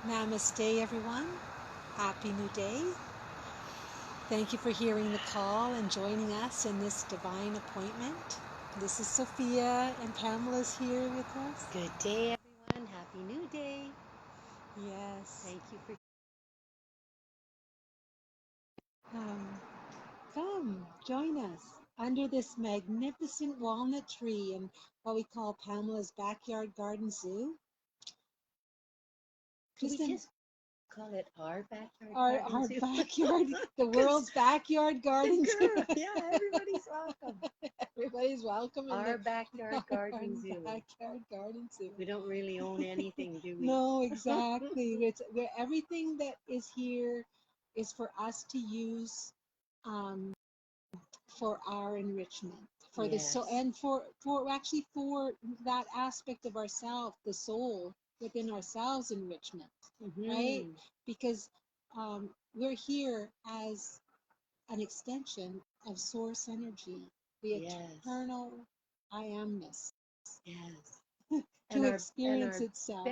Namaste, everyone. Happy New Day. Thank you for hearing the call and joining us in this divine appointment. This is Sophia, and Pamela's here with us. Good day, everyone. Happy New Day. Yes. Thank you for Come, join us under this magnificent walnut tree in what we call Pamela's backyard garden zoo. Could we just call it our backyard Our garden zoo? backyard, the world's backyard garden zoo. Yeah, everybody's welcome. Everybody's welcome in Our backyard garden zoo. Backyard garden zoo. We don't really own anything, do we? No, exactly. Where everything that is here is for us to use for our enrichment, for the soul, and for that aspect of ourself, the soul within ourselves enrichment, right? Because we're here as an extension of source energy, the eternal I amness. Yes. To experience itself.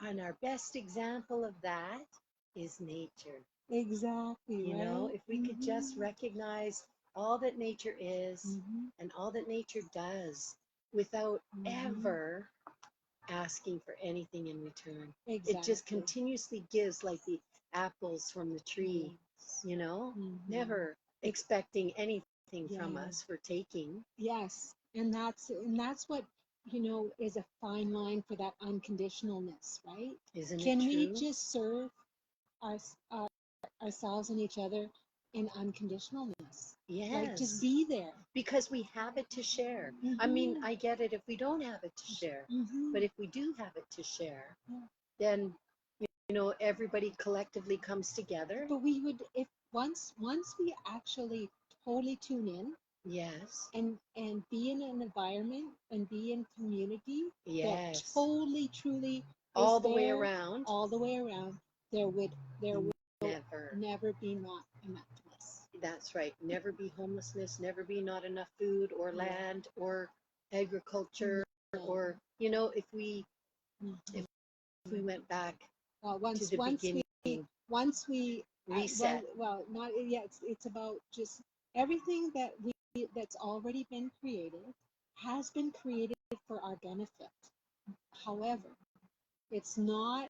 Our best example of that is nature. Exactly. You know, if we could just recognize all that nature is and all that nature does without ever asking for anything in return. Exactly. It just continuously gives, like the apples from the tree, you know, never expecting anything from us for taking. Yes, and that's what, is a fine line for that unconditionalness, right? Isn't it Can true? we just serve ourselves and each other in unconditionalness? Yes. Like, just be there. Because we have it to share. I mean, I get it if we don't have it to share. But if we do have it to share, then, everybody collectively comes together. But we would, if once we actually totally tune in, yes, and be in an environment and be in community that totally, truly all the way around, there would never be not enoughness. That's right. Never be homelessness, never be not enough food or land or agriculture or, if we went back once to the beginning, once we reset. Not yet. It's about just everything that's already been created has been created for our benefit. However, it's not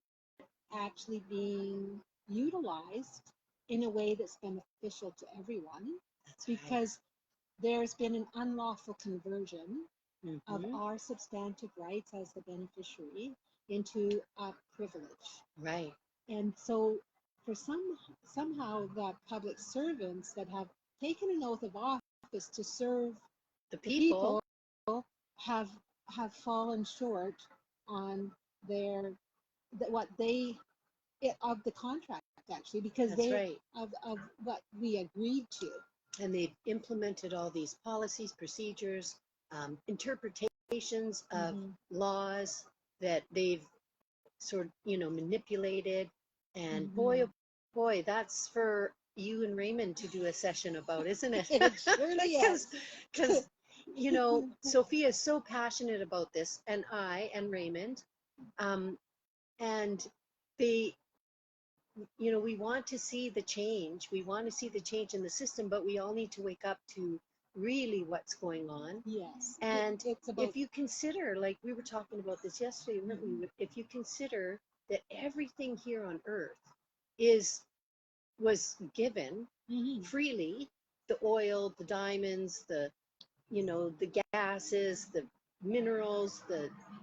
actually being utilized in a way that's beneficial to everyone. That's because there's been an unlawful conversion of our substantive rights as the beneficiary into a privilege. Right. And so for somehow the public servants that have taken an oath of office to serve the people have fallen short on their of the contract, actually, because of what we agreed to. And they've implemented all these policies, procedures, interpretations of laws that they've sort of, manipulated. And boy, oh boy, that's for you and Raymond to do a session about, isn't it? It surely is. Because, Sophia is so passionate about this, and I and Raymond, and they, we want to see the change. We want to see the change in the system, but we all need to wake up to really what's going on. Yes. And if you consider, like we were talking about this yesterday, weren't we? If you consider that everything here on earth was given freely, the oil, the diamonds, the gases, the minerals,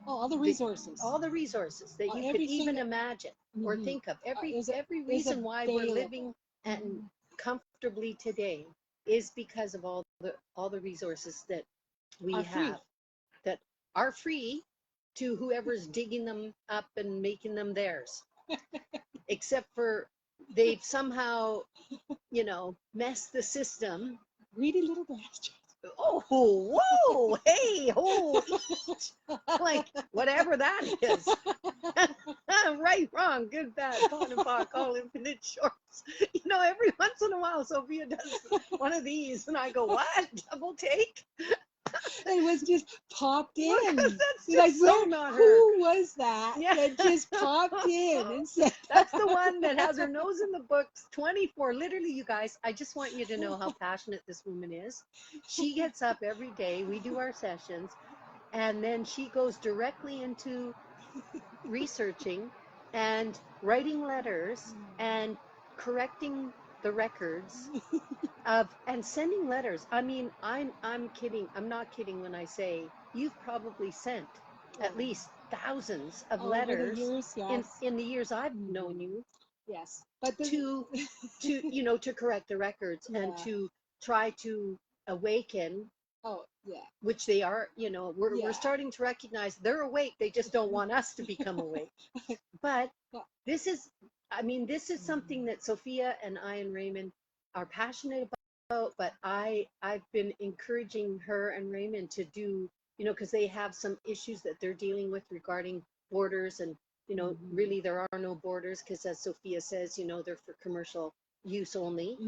all the resources that you could even imagine or think of. Every reason why we're living and comfortably today is because of all the resources that we have that are free to whoever's digging them up and making them theirs. Except for they've somehow, messed the system. Greedy little bastards. Oh, whoa, hey, oh, like whatever that is. Right, wrong, good, bad, con and pock, all infinite shorts. Every once in a while, Sophia does one of these, and I go, what? Double take? It was just popped in. That's just like, so not her. Who was that Yeah. that just popped in and said That's the one that has her nose in the books 24. Literally, you guys, I just want you to know how passionate this woman is. She gets up every day. We do our sessions. And then she goes directly into researching and writing letters and correcting the records of and sending letters. I mean, I'm kidding. I'm not kidding when I say you've probably sent at least thousands of letters over the years, yes. in the years I've known you. Yes, but to to correct the records and to try to awaken. Oh, yeah. Which they are, we're starting to recognize they're awake. They just don't want us to become awake. But this is something that Sophia and I and Raymond are passionate about, but I've been encouraging her and Raymond to do, because they have some issues that they're dealing with regarding borders and, really there are no borders because as Sophia says, they're for commercial use only.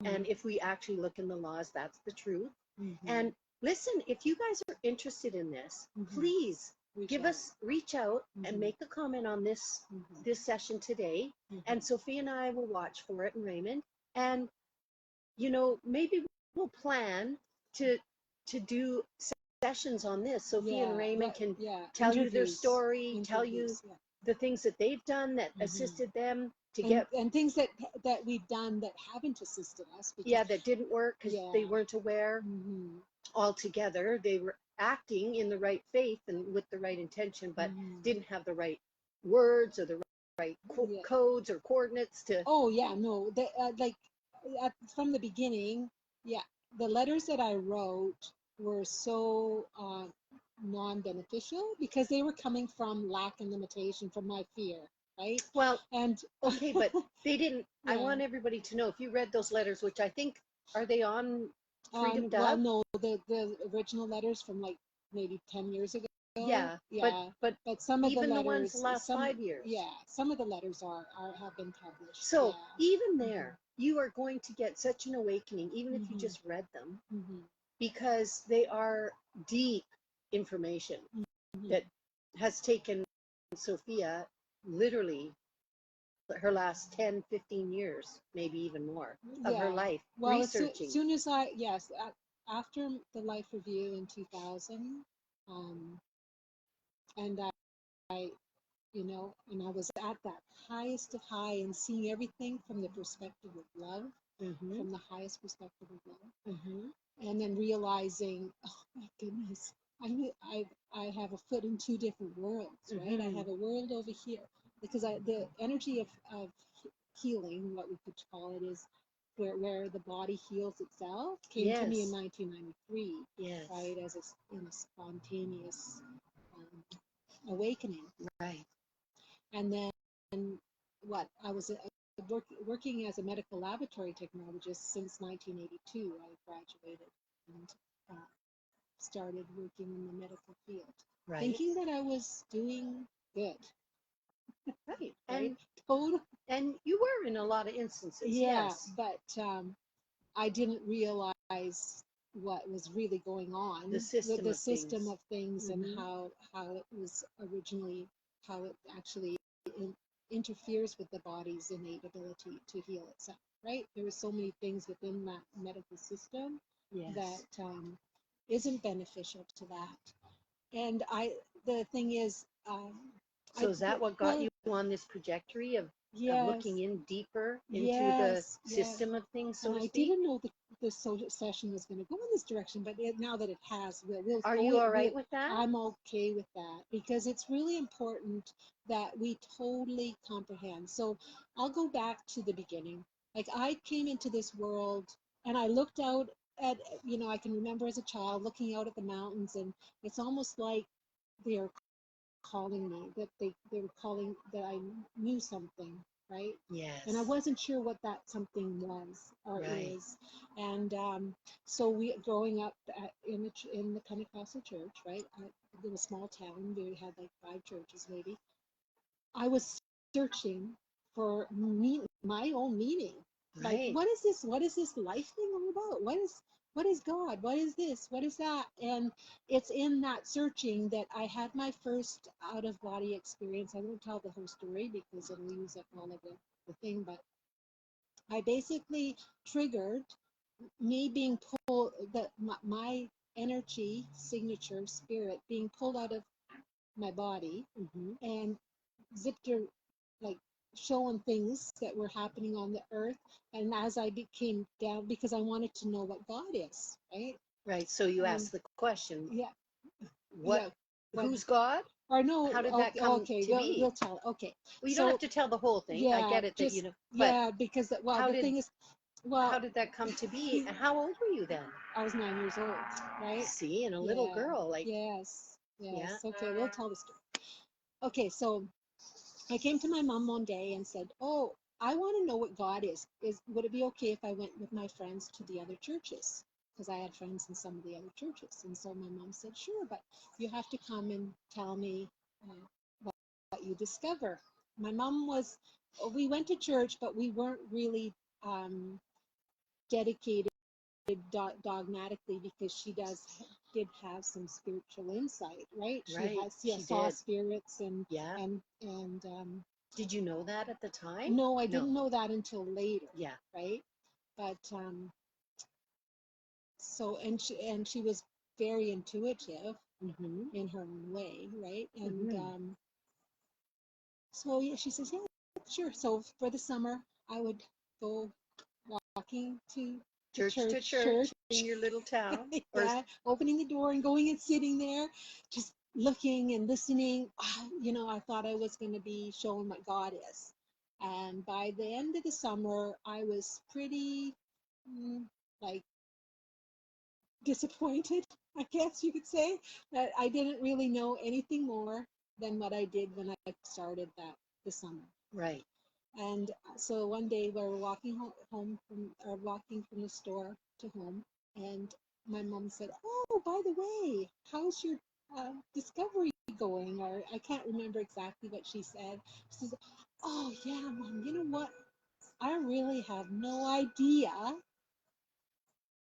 And if we actually look in the laws, that's the truth. And listen, if you guys are interested in this, please reach out and make a comment on this session today. And Sophia and I will watch for it, and Raymond. And maybe we'll plan to do sessions on this. Sophia and Raymond can tell you their story, tell you the things that they've done that assisted them to get and things that we've done that haven't assisted us. That didn't work because they weren't aware altogether. They were acting in the right faith and with the right intention, but didn't have the right words or the right codes or coordinates to. Oh yeah, no, from the beginning, the letters that I wrote were so non-beneficial because they were coming from lack and limitation, from my fear, right? Well, and okay, but they didn't. I want everybody to know, if you read those letters, which I think, are they on Freedom Dove? Well, no, the original letters from like maybe 10 years ago. Yeah. But some of even the letters, ones the last 5 years. Yeah, some of the letters have been published. So even there, you are going to get such an awakening, even if you just read them, because they are deep information that has taken Sophia literally her last 10, 15 years, maybe even more, of her life, researching. As soon as after the life review in 2000, and I and I was at that highest of high and seeing everything from the perspective of love, from the highest perspective of love, and then realizing, oh my goodness, I have a foot in two different worlds, right? I have a world over here because the energy of healing, what we could call it, is where the body heals itself, came to me in 1993, right, as in a spontaneous awakening, right? And then I was working as a medical laboratory technologist since 1982. I graduated and started working in the medical field, thinking that I was doing good. Right. And you were in a lot of instances. Yes. But I didn't realize what was really going on, the system of things and how it was originally, how it actually interferes with the body's innate ability to heal itself, right? There were so many things within that medical system that isn't beneficial to that. And the thing is, so is that what got you on this trajectory of looking in deeper into the system of things, so to speak? I didn't know the session was going to go in this direction, but now that it has, Are you all right with that? I'm okay with that, because it's really important that we totally comprehend. So I'll go back to the beginning. Like, I came into this world and I looked out at, I can remember as a child looking out at the mountains, and it's almost like they're calling me, that they were calling, that I knew something, right? Yes. And I wasn't sure what that something was or is. And so growing up in the Pentecostal church, right? In a small town, we had like 5 churches maybe. I was searching for my own meaning. Like, what is this life thing all about? what is God? What is this? What is that? And it's in that searching that I had my first out of body experience. I won't tell the whole story because it'll use up all of the thing, but I basically triggered me being pulled, that my energy signature spirit being pulled out of my body and zipped her, like showing things that were happening on the earth. And as I became down, because I wanted to know what God is, right? Right. So you asked the question, Yeah. what, Yeah. What, who's God? or no, How did that come okay, to be? we'll tell. Okay. Well, you So, don't have to tell the whole thing. I yeah, get it that just, you know, but yeah, because, well, how the did thing is, well, how did that come to be? And how old were you then? I was 9 years old, right? See, and a little Yeah. girl, like, Yes. yeah. Yes. Okay, we'll tell the story. Okay, so I came to my mom one day and said, "Oh, I want to know what God is. Would it be okay if I went with my friends to the other churches? Because I had friends in some of the other churches." And so my mom said, "Sure, but you have to come and tell me what you discover." My mom was, we went to church, but we weren't really dedicated dogmatically, because she did have some spiritual insight, right? Right. She She saw did. spirits and Yeah. and Did you know that at the time? no, I didn't know that until later. Yeah. Right. But so, and she was very intuitive in her own way, right? And so yeah, she says, "Yeah, sure." So for the summer, I would go walking to Church to church in your little town. Yeah, opening the door and going and sitting there, just looking and listening. I thought I was going to be shown what God is. And by the end of the summer, I was pretty like disappointed, I guess you could say, that I didn't really know anything more than what I did when I started the summer. Right. And so one day we were walking walking from the store to home, and my mom said, "Oh, by the way, how's your discovery going?" Or I can't remember exactly what she said. She says, "Oh yeah, Mom. You know what? I really have no idea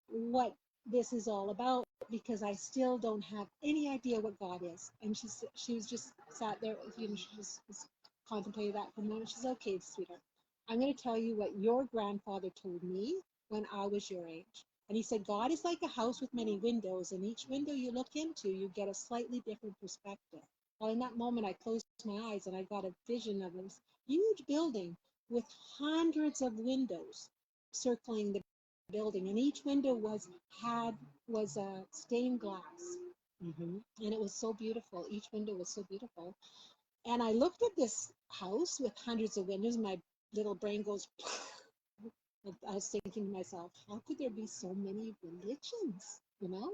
what this is all about, because I still don't have any idea what God is." And she was just sat there, she just was contemplating that for a moment. She says, "Okay, sweetheart, I'm going to tell you what your grandfather told me when I was your age." And he said, "God is like a house with many windows, and each window you look into, you get a slightly different perspective." Well, in that moment, I closed my eyes and I got a vision of this huge building with hundreds of windows circling the building, and each window was stained glass, and it was so beautiful. Each window was so beautiful, and I looked at this house with hundreds of windows. My little brain goes. I was thinking to myself, how could there be so many religions?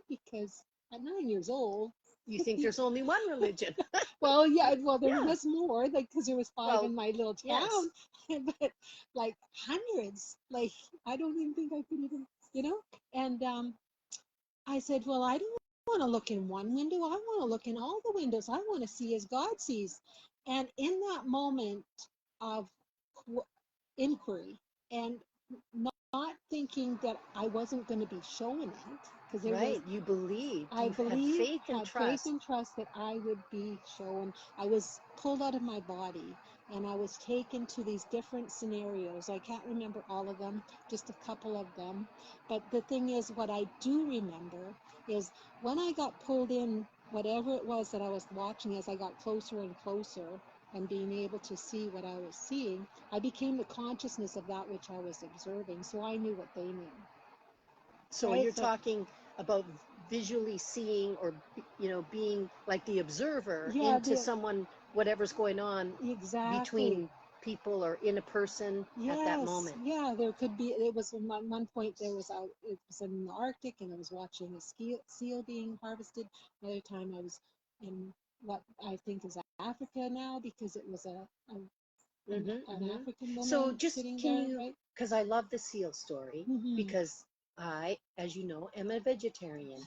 Because at 9 years old, you think there's only one religion. well, yeah, well, there was more, like, because there was five in my little town, yes. but like hundreds, like I don't even think I could even, and I said, well, I don't want to look in one window. I want to look in all the windows. I want to see as God sees. And in that moment of inquiry, and not thinking that I wasn't going to be shown it, because you believed. I You believed, had faith and trust that I would be shown. I was pulled out of my body, and I was taken to these different scenarios. I can't remember all of them, just a couple of them. But the thing is, what I do remember is when I got pulled in, whatever it was that I was watching, as I got closer and closer and being able to see what I was seeing, I became the consciousness of that which I was observing. So I knew what they knew. So right? you're talking about visually seeing, or being like the observer into someone, whatever's going on between people or in a person at that moment. Yeah, there could be. It was at one point it was in the Arctic, and I was watching a seal being harvested. Another time I was in what I think is Africa now, because it was an African woman. So just sitting can there, you, right? because I love the seal story, because I, as you know, am a vegetarian,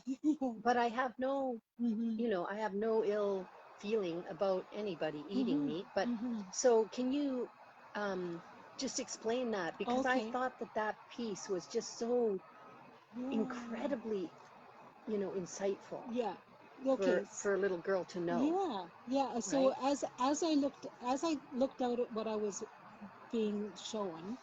but I have no, I have no ill feeling about anybody eating meat. But so can you just explain that? Because I thought that piece was just so incredibly, insightful. Yeah. Okay. For a little girl to know. Yeah. So right? as I looked out at what I was being shown,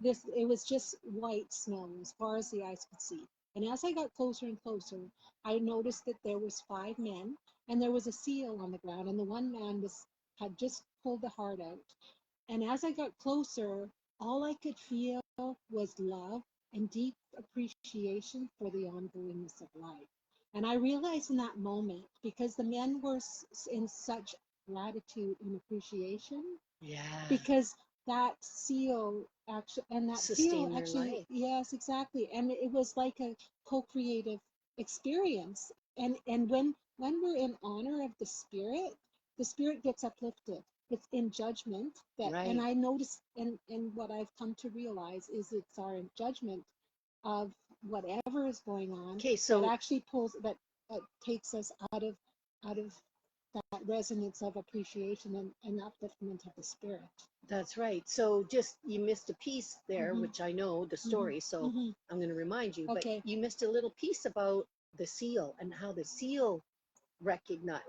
it was just white snow as far as the eyes could see. And as I got closer and closer, I noticed that there was 5 men, and there was a seal on the ground, and the one man had just pulled the heart out. And as I got closer, all I could feel was love and deep appreciation for the ongoingness of life. And I realized in that moment, because the men were in such gratitude and appreciation, Yeah. because that seal actually, and that seal actually, yes, exactly. And it was like a co-creative experience. And when we're in honor of the spirit gets uplifted. It's in judgment that, and I noticed, and what I've come to realize is it's our judgment of whatever is going on that actually that takes us out of that resonance of appreciation and upliftment of the spirit. That's right. So just you missed a piece there, which I know the story, so I'm going to remind you. Okay. But you missed a little piece about the seal and how the seal recognized,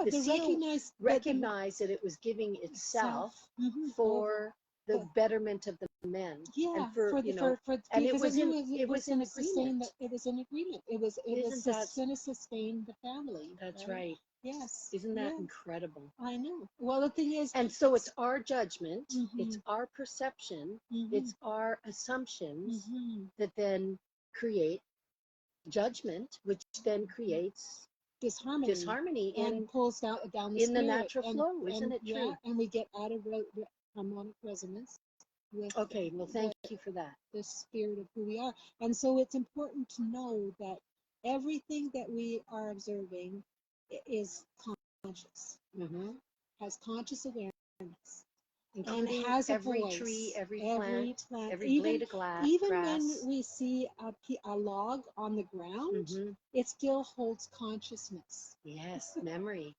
the seal recognized that it was giving itself for the betterment of the men. Yeah, and for and it was in agreement. It was going to sustain the family. That's right. Yes. Isn't that incredible? I know. Well, the thing is, and so it's our judgment, it's our perception, it's our assumptions that then create judgment, which then creates disharmony and pulls down the in the natural flow. Isn't it true? Yeah, and we get out of harmonic resonance with well, thank you for that. The spirit of who we are. And so it's important to know that everything that we are observing is conscious, has conscious awareness, including and has every a voice, tree, every plant, every blade of grass. Even when we see a log on the ground, it still holds consciousness. Yes, memory.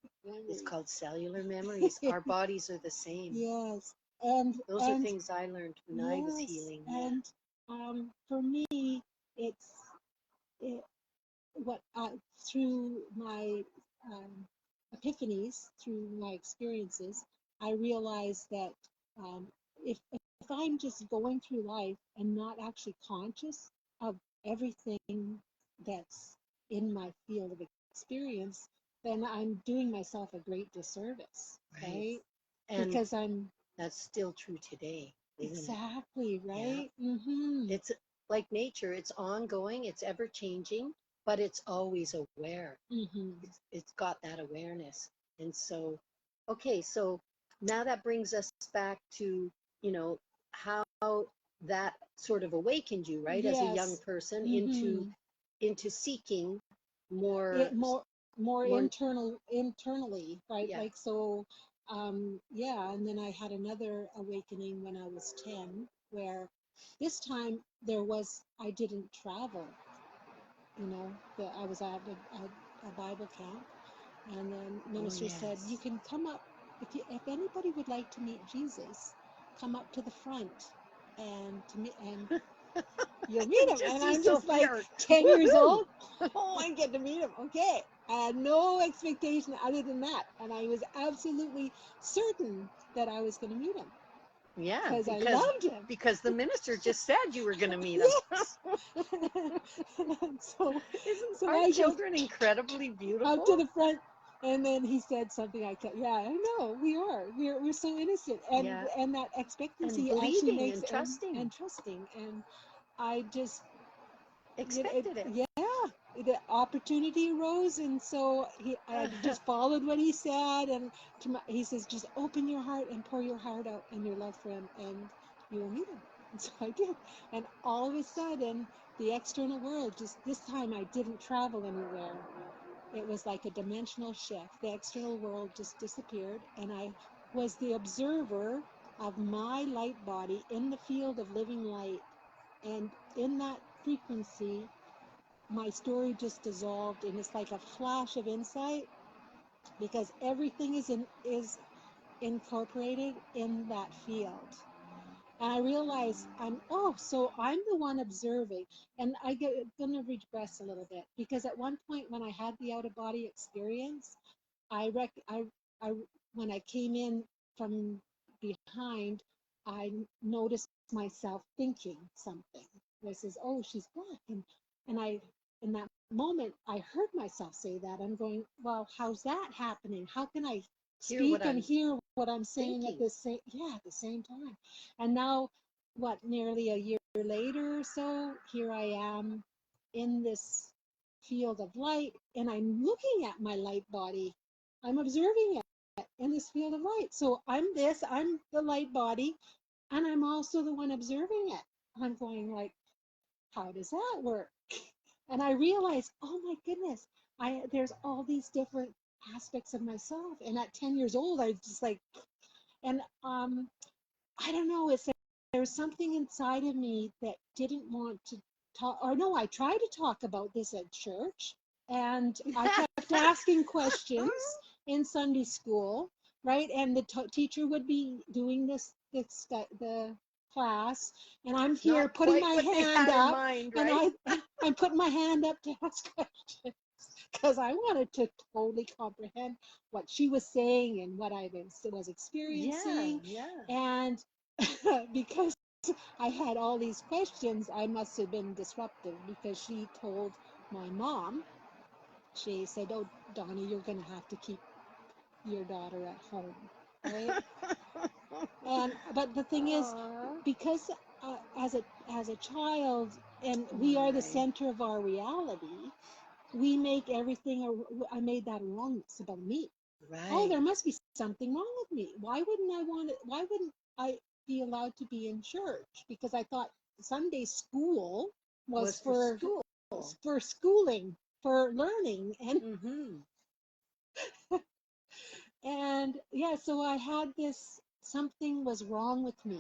It's called cellular memories. Our bodies are the same. Yes. Those are things I learned when I was healing. And for me, through my epiphanies, through my experiences, I realized that if I'm just going through life and not actually conscious of everything that's in my field of experience, then I'm doing myself a great disservice, right? And because that's still true today. Exactly, right? Yeah. It's like nature, it's ongoing, it's ever changing, but it's always aware. It's got that awareness. And so, okay, so now that brings us back to, how that sort of awakened you, right? Yes. As a young person into seeking more internally, right? Yeah. Like, so, and then I had another awakening when I was 10, where this time I didn't travel, I was at a Bible camp, and then minister said, you can come up, if anybody would like to meet Jesus, come up to the front and you'll meet him. And I'm just like 10 years old. Oh, I get to meet him. Okay. I had no expectation other than that. And I was absolutely certain that I was going to meet him. Yeah. Because I loved him. Because the minister just said you were going to meet him. Yes. So our children incredibly beautiful? Up to the front. And then he said something I know, we're so innocent. And that expectancy and actually makes and trusting. And trusting. And I just expected it. Yeah, the opportunity arose, and so I just followed what he said. And he says, just open your heart and pour your heart out and your love for him, and you will meet him. And so I did. And all of a sudden, the external world, just this time I didn't travel anywhere. It was like a dimensional shift. The external world just disappeared, and I was the observer of my light body in the field of living light. And in that frequency, my story just dissolved, and it's like a flash of insight, because everything is incorporated in that field. And I realized so I'm the one observing. And gonna regress a little bit because at one point when I had the out of body experience, I when I came in from behind, I noticed myself thinking something. I says, "Oh, she's black," and in that moment I heard myself say that. I'm going, "Well, how's that happening? How can I speak and hear what I'm saying at the same time?" And now, what, nearly a year later or so, here I am in this field of light, and I'm looking at my light body. I'm observing it in this field of light. So I'm the light body, and I'm also the one observing it. I'm going like, how does that work? And I realized, oh my goodness, there's all these different aspects of myself. And at 10 years old, I just like, and I don't know, there was something inside of me that didn't want to talk, or no, I tried to talk about this at church, and I kept asking questions in Sunday school, right? And the teacher would be doing the class, and I'm here putting my hand up, mind, and right? I'm putting my hand up to ask questions because I wanted to totally comprehend what she was saying and what I was experiencing. Yeah. And because I had all these questions, I must have been disruptive because she told my mom, she said, "Oh, Donnie, you're going to have to keep your daughter at home." Right? But the thing is, because as a child, and we are the center of our reality, we make everything I made that wrongness about me. Right. Oh, there must be something wrong with me. Why wouldn't I be allowed to be in church? Because I thought Sunday school was for school. For schooling, for learning, and and yeah, so I had this, something was wrong with me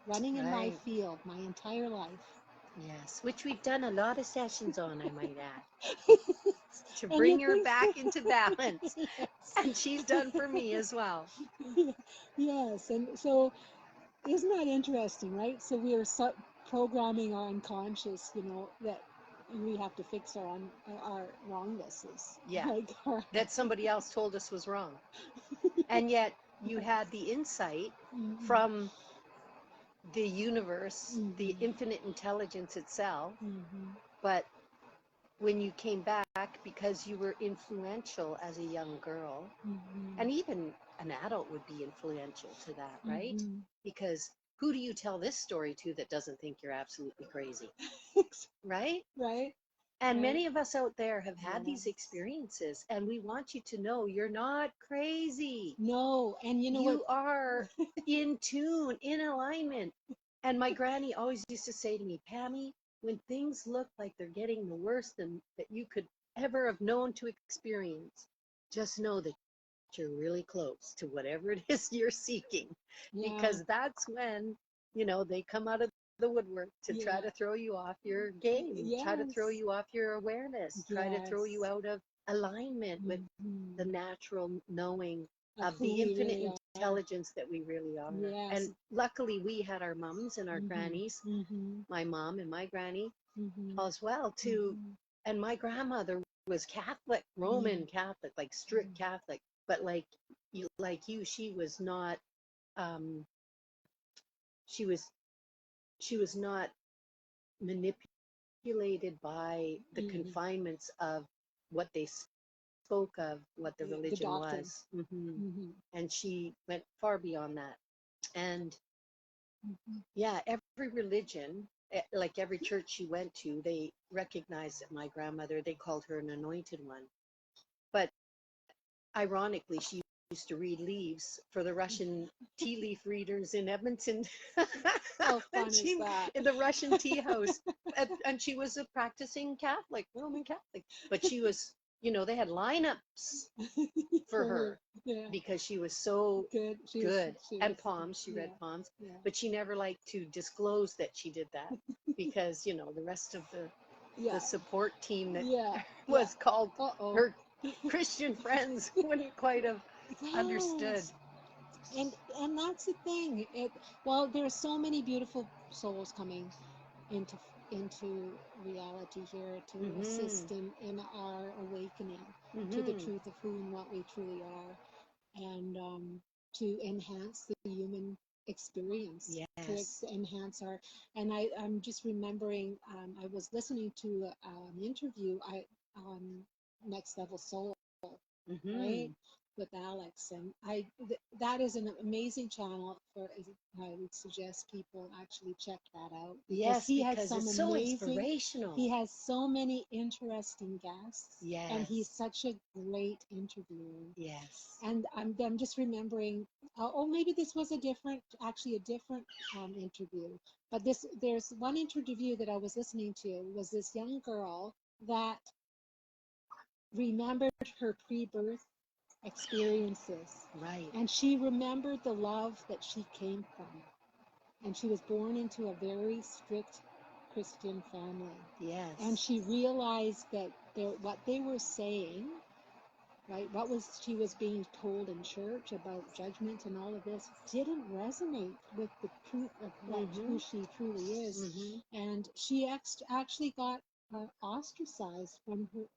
running in my field my entire life. Yes, which we've done a lot of sessions on, I might add, to bring her back into balance. Yes. And she's done for me as well. Yes, and so isn't that interesting, right? So we are programming our unconscious, that we have to fix our wrongnesses. Yeah, like that somebody else told us was wrong. And yet you had the insight from the universe, the infinite intelligence itself. But when you came back, because you were influential as a young girl, and even an adult would be influential to that, right? Because who do you tell this story to that doesn't think you're absolutely crazy? Right? Right. And many of us out there have had these experiences, and we want you to know you're not crazy. No, and you are in tune, in alignment. And my granny always used to say to me, Pammy, when things look like they're getting the worst that you could ever have known to experience, just know that you're really close to whatever it is you're seeking. Because that's when, they come out of the woodwork to try to throw you off your game, try to throw you off your awareness, try to throw you out of alignment with the natural knowing of the infinite intelligence that we really are. And luckily we had our mums and our grannies, my mom and my granny as well too. And my grandmother was Catholic, Roman Catholic, like strict Catholic, but like you, she was not she was not manipulated by the confinements of what they spoke of, what the religion was. And she went far beyond that. And yeah, every religion, like every church she went to, they recognized that my grandmother, they called her an anointed one. But ironically, she used to read leaves for the Russian tea leaf readers in Edmonton. How fun is that? In the Russian tea house. And she was a practicing Catholic, Roman Catholic. But she was, they had lineups for her because she was so good. And palms, she read palms. But she never liked to disclose that she did that because, the rest of the support team that was called her Christian friends wouldn't quite have understood. And that's the thing. Well, there are so many beautiful souls coming into reality here to assist in our awakening to the truth of who and what we truly are, and to enhance the human experience, Yes. to enhance our. And I'm just remembering, I was listening to an interview Next Level Soul, right, with Alex, and that is an amazing channel. I would suggest people actually check that out, Yes, he has because some it's so amazing, inspirational. he has so many interesting guests, Yes. and he's such a great interviewer. Yes. And I'm just remembering, maybe this was a different interview, but there's one interview that I was listening to, was this young girl that remembered her pre-birth experiences. Right. And she remembered the love that she came from. And she was born into a very strict Christian family. Yes. And she realized that what they were saying, right, she was being told in church about judgment and all of this, didn't resonate with the truth of who she truly is. And she actually got ostracized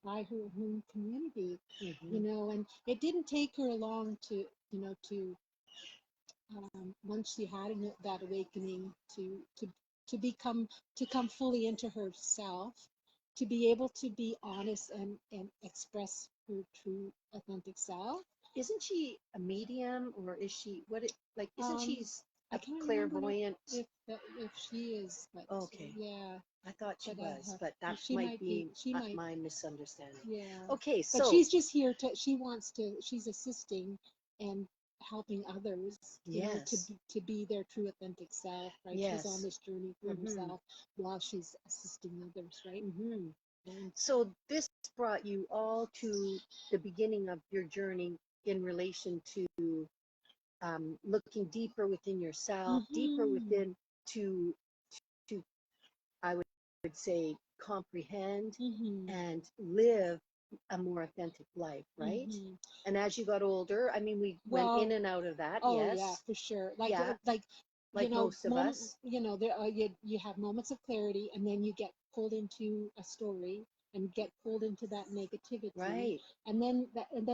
by her home community, and it didn't take her long to once she had that awakening to come fully into herself, to be able to be honest and express her true authentic self. Isn't she a medium, or is she isn't she I a can't clairvoyant? If she is, but okay. Yeah. I thought she was, but that she might be she might my misunderstanding. Yeah. Okay, But so she's just here she's assisting and helping others, yes, to be their true authentic self, right? yes. She's on this journey for herself while she's assisting others, right? So this brought you all to the beginning of your journey in relation to looking deeper within yourself, deeper within to I would say comprehend and live a more authentic life, right? And as you got older, I mean, we went in and out of that. Oh yes. yeah, for sure. Like most of us. There you have moments of clarity, and then you get pulled into a story and get pulled into that negativity, right? And then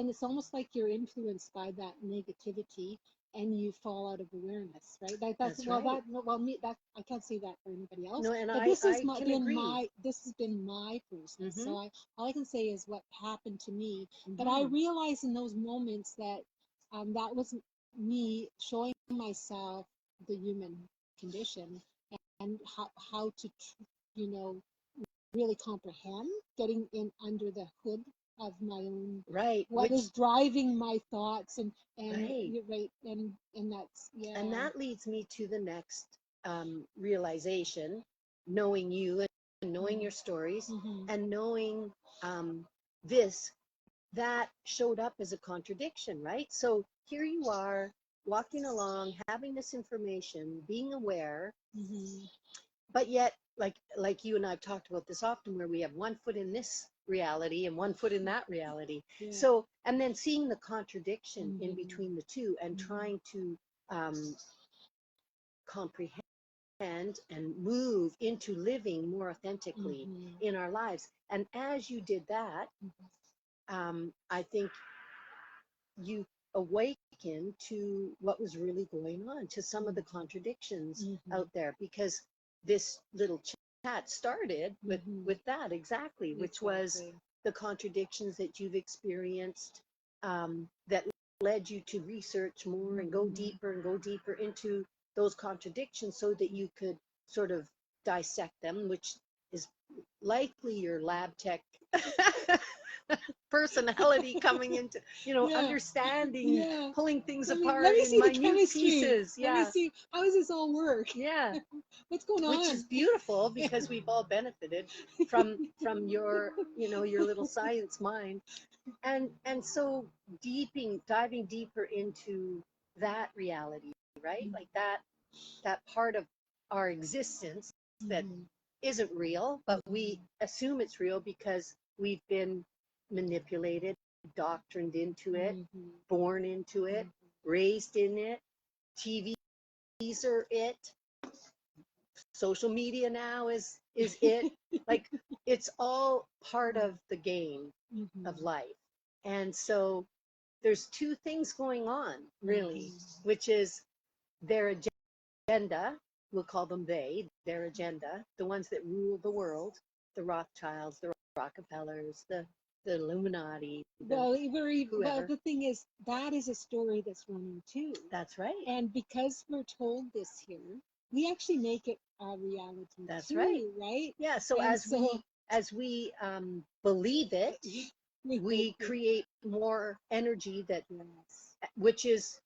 it's almost like you're influenced by that negativity, and you fall out of awareness, right? That's well, right. Me, that I can't say that for anybody else. No, and but I this has been my process. So all I can say is what happened to me. But I Mm-hmm. realized in those moments that that was me showing myself the human condition, and how to you know really comprehend getting in under the hood of my own, right, what is driving my thoughts, and right. right, and that's, yeah. And that leads me to the next realization, knowing you and knowing your stories and knowing this, that showed up as a contradiction, right? So here you are walking along, having this information, being aware, but yet, like you and I've talked about this often, where we have one foot in this reality and one foot in that reality. Yeah. So, and then seeing the contradiction in between the two, and trying to comprehend and move into living more authentically in our lives. And as you did that, I think you awakened to what was really going on, to some of the contradictions out there, because this little chat started with that exactly, which was the contradictions that you've experienced, that led you to research more and go deeper into those contradictions, so that you could sort of dissect them, which is likely your lab tech personality coming into, understanding, pulling things apart in minute pieces. Let me see, how does this all work? Yeah. What's going on? Which is beautiful, because we've all benefited from your your little science mind. And so diving deeper into that reality, right? Like that part of our existence that isn't real, but we assume it's real because we've been manipulated, doctrined into it, born into it, raised in it. TVs are it. Social media now is it. Like, it's all part of the game of life. And so there's two things going on, really, which is their agenda. We'll call them their agenda, the ones that rule the world, the Rothschilds, the Rockefellers, the Illuminati, well, the thing is, that is a story that's running too. That's right. And because we're told this here, we actually make it our reality. That's too, right. Right? Yeah. So as we believe it, we create more energy that, which is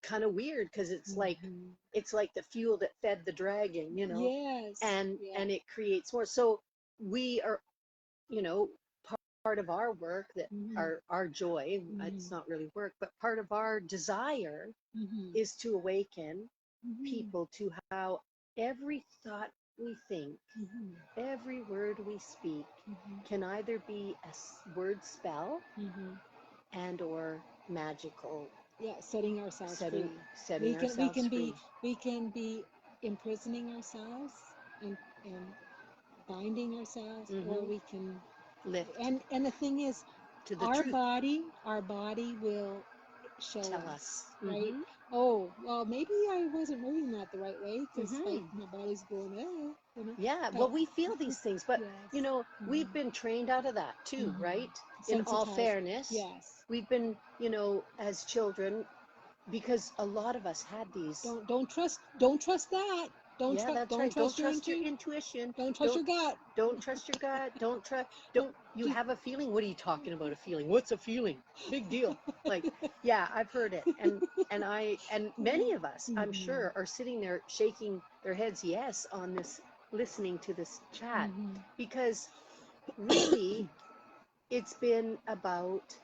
kind of weird, because it's like the fuel that fed the dragon, Yes. and it creates more. So we are, part of our work, that our joy, it's not really work, but part of our desire is to awaken people to how every thought we think, every word we speak can either be a word spell and or magical. Yeah, setting ourselves free. Setting ourselves free. We can be imprisoning ourselves and binding ourselves, or we can lift. And the thing is, to the our truth. body will show Tell us, right? Oh, well, maybe I wasn't moving that the right way, because like my body's going, Yeah, well, we feel these things, but we've been trained out of that too, right? In all fairness, we've been, as children, because a lot of us had these. Don't trust that. Don't trust your intuition. Don't trust your gut. Don't trust your gut. Don't you have a feeling? What are you talking about, a feeling? What's a feeling? Big deal. Like, yeah, I've heard it. And many of us, I'm sure, are sitting there shaking their heads yes on this, listening to this chat, because really it's been about,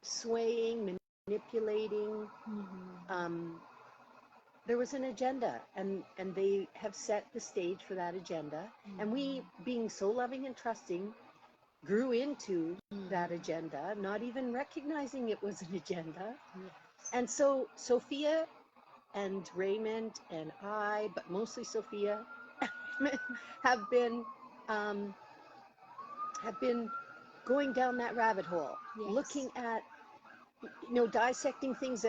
swaying, manipulating. There was an agenda, and they have set the stage for that agenda. And we, being so loving and trusting, grew into that agenda, not even recognizing it was an agenda. And so Sophia and Raymond and I, but mostly Sophia, have been going down that rabbit hole, looking at, dissecting things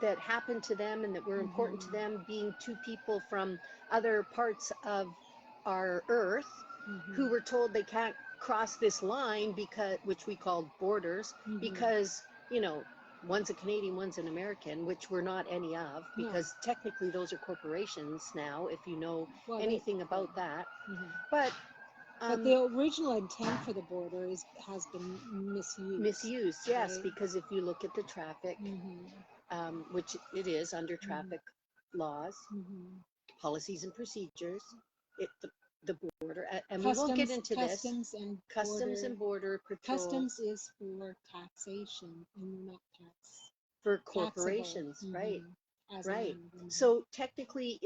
that happened to them and that were important to them, being two people from other parts of our earth who were told they can't cross this line, which we called borders, because, one's a Canadian, one's an American, which we're not any of, because technically those are corporations now, if you know anything about that. But the original intent for the border has been misused. Yes, right? Because if you look at the traffic, which it is under traffic laws, policies and procedures, the border, and we won't get into this. Customs and border patrol. Customs is for taxation, and we're not for corporations, right? Right. So technically,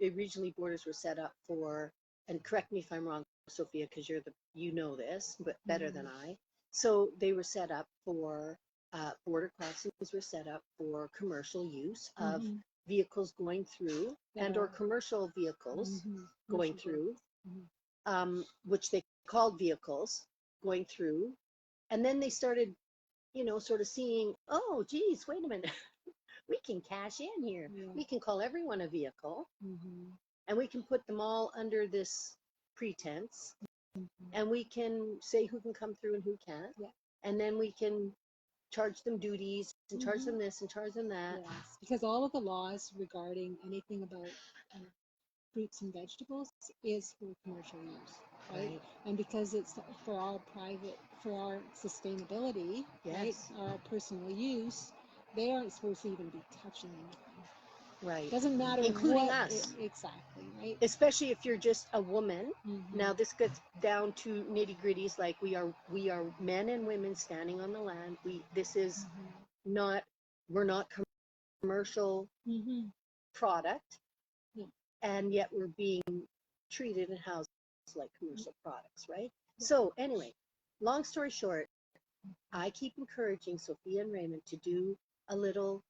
originally borders were set up for, and correct me if I'm wrong, Sophia, because you know this, but better than I. So they were set up for, border crossings were set up for commercial use of vehicles going through, and or commercial vehicles going through, which they called vehicles going through. And then they started, sort of seeing, oh, geez, wait a minute. We can cash in here. We can call everyone a vehicle, and we can put them all under this pretense, and we can say who can come through and who can't, and then we can charge them duties and charge them this and charge them that. Yes, because all of the laws regarding anything about fruits and vegetables is for commercial use, right? And because it's for our sustainability, right, our personal use, they aren't supposed to even be touching anything. Right. Doesn't matter, including us. Exactly, right? Especially if you're just a woman. Now this gets down to nitty-gritties, like we are men and women standing on the land. This is not, we're not commercial product, and yet we're being treated and housed like commercial products, right? So anyway, long story short, I keep encouraging Sophia and Raymond to do a little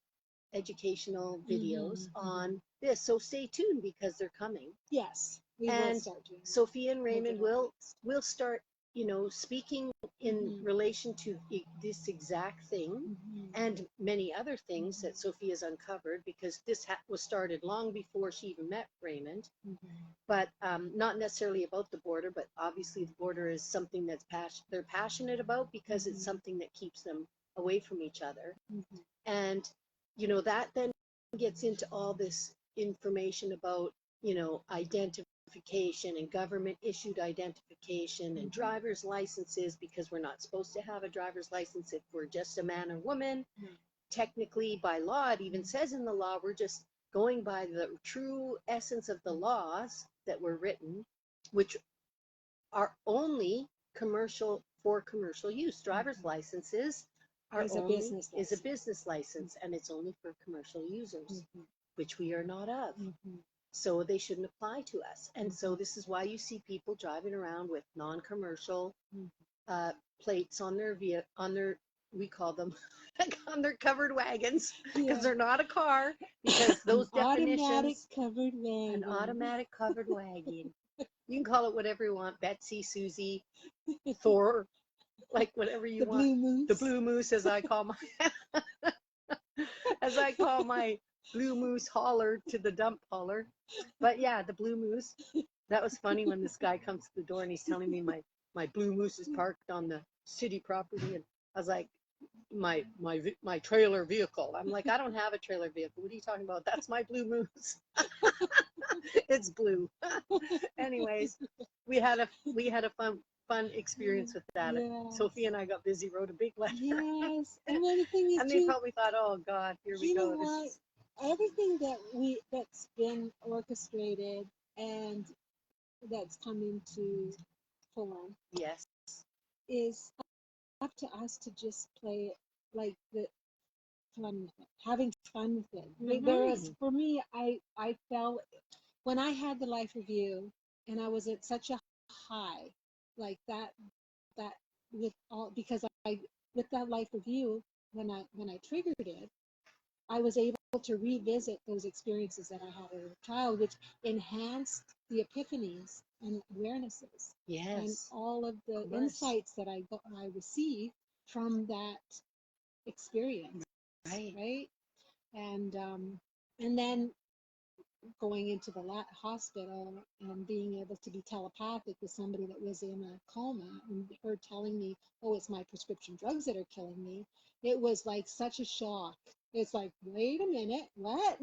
educational videos on this. So stay tuned because they're coming. Yes, we and will start doing Sophia and Raymond will start, speaking in relation to this exact thing and many other things that Sophia's uncovered, because this was started long before she even met Raymond. But not necessarily about the border, but obviously the border is something that's they're passionate about, because it's something that keeps them away from each other. And that then gets into all this information about identification and government issued identification and driver's licenses, because we're not supposed to have a driver's license if we're just a man or woman. Technically, by law, it even says in the law, we're just going by the true essence of the laws that were written, which are only for commercial use. Driver's licenses is a business license, and it's only for commercial users, which we are not of. So they shouldn't apply to us. And so this is why you see people driving around with non-commercial plates on their we call them on their covered wagons, because they're not a car, because those definitions. An automatic covered wagon. You can call it whatever you want, Betsy, Susie, Thor, like whatever you want. Blue moose. The blue moose, as I call my blue moose hauler to the dump hauler. But yeah, the blue moose. That was funny when this guy comes to the door and he's telling me my blue moose is parked on the city property, and I was like, my trailer vehicle. I'm like, I don't have a trailer vehicle. What are you talking about? That's my blue moose. It's blue. Anyways, we had a fun experience with that. Yes. Sophia and I got busy, wrote a big letter. Yes, and then the thing is, and they probably thought, oh God, here we go. Know what? Everything that's been orchestrated and that's come into form, yes, is up to us to just play it like the fun with it, having fun with it. Whereas for me, I felt when I had the life review and I was at such a high, like that with all, because with that life review, when I triggered it, I was able to revisit those experiences that I had as a child, which enhanced the epiphanies and awarenesses. Yes. And all of the insights that I received from that experience. Right. And then going into the hospital and being able to be telepathic with somebody that was in a coma, and her telling me, oh, it's my prescription drugs that are killing me. It was like such a shock. It's like, wait a minute, what?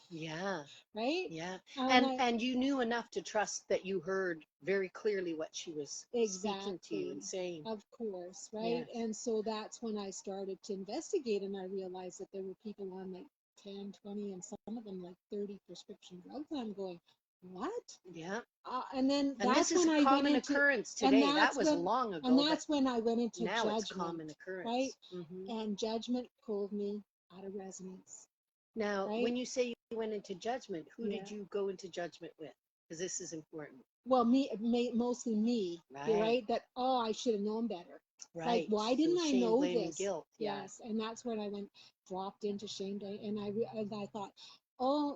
Yeah. Right? Yeah. And you knew enough to trust that you heard very clearly what she was speaking to you and saying. Of course, right? Yes. And so that's when I started to investigate, and I realized that there were people on like 10, 20, and some of them like 30 prescription drugs. I'm going, what? Yeah. And this is a common occurrence today. That was long ago. And that's when I went into now judgment. It's common occurrence. Right? And judgment pulled me out of resonance. Now, when you say you went into judgment, who did you go into judgment with? Because this is important. Well, mostly me, right? That, I should have known better. Right. Like, why didn't I know blame, this? And guilt. Yes, and that's when I dropped into shame, and I thought,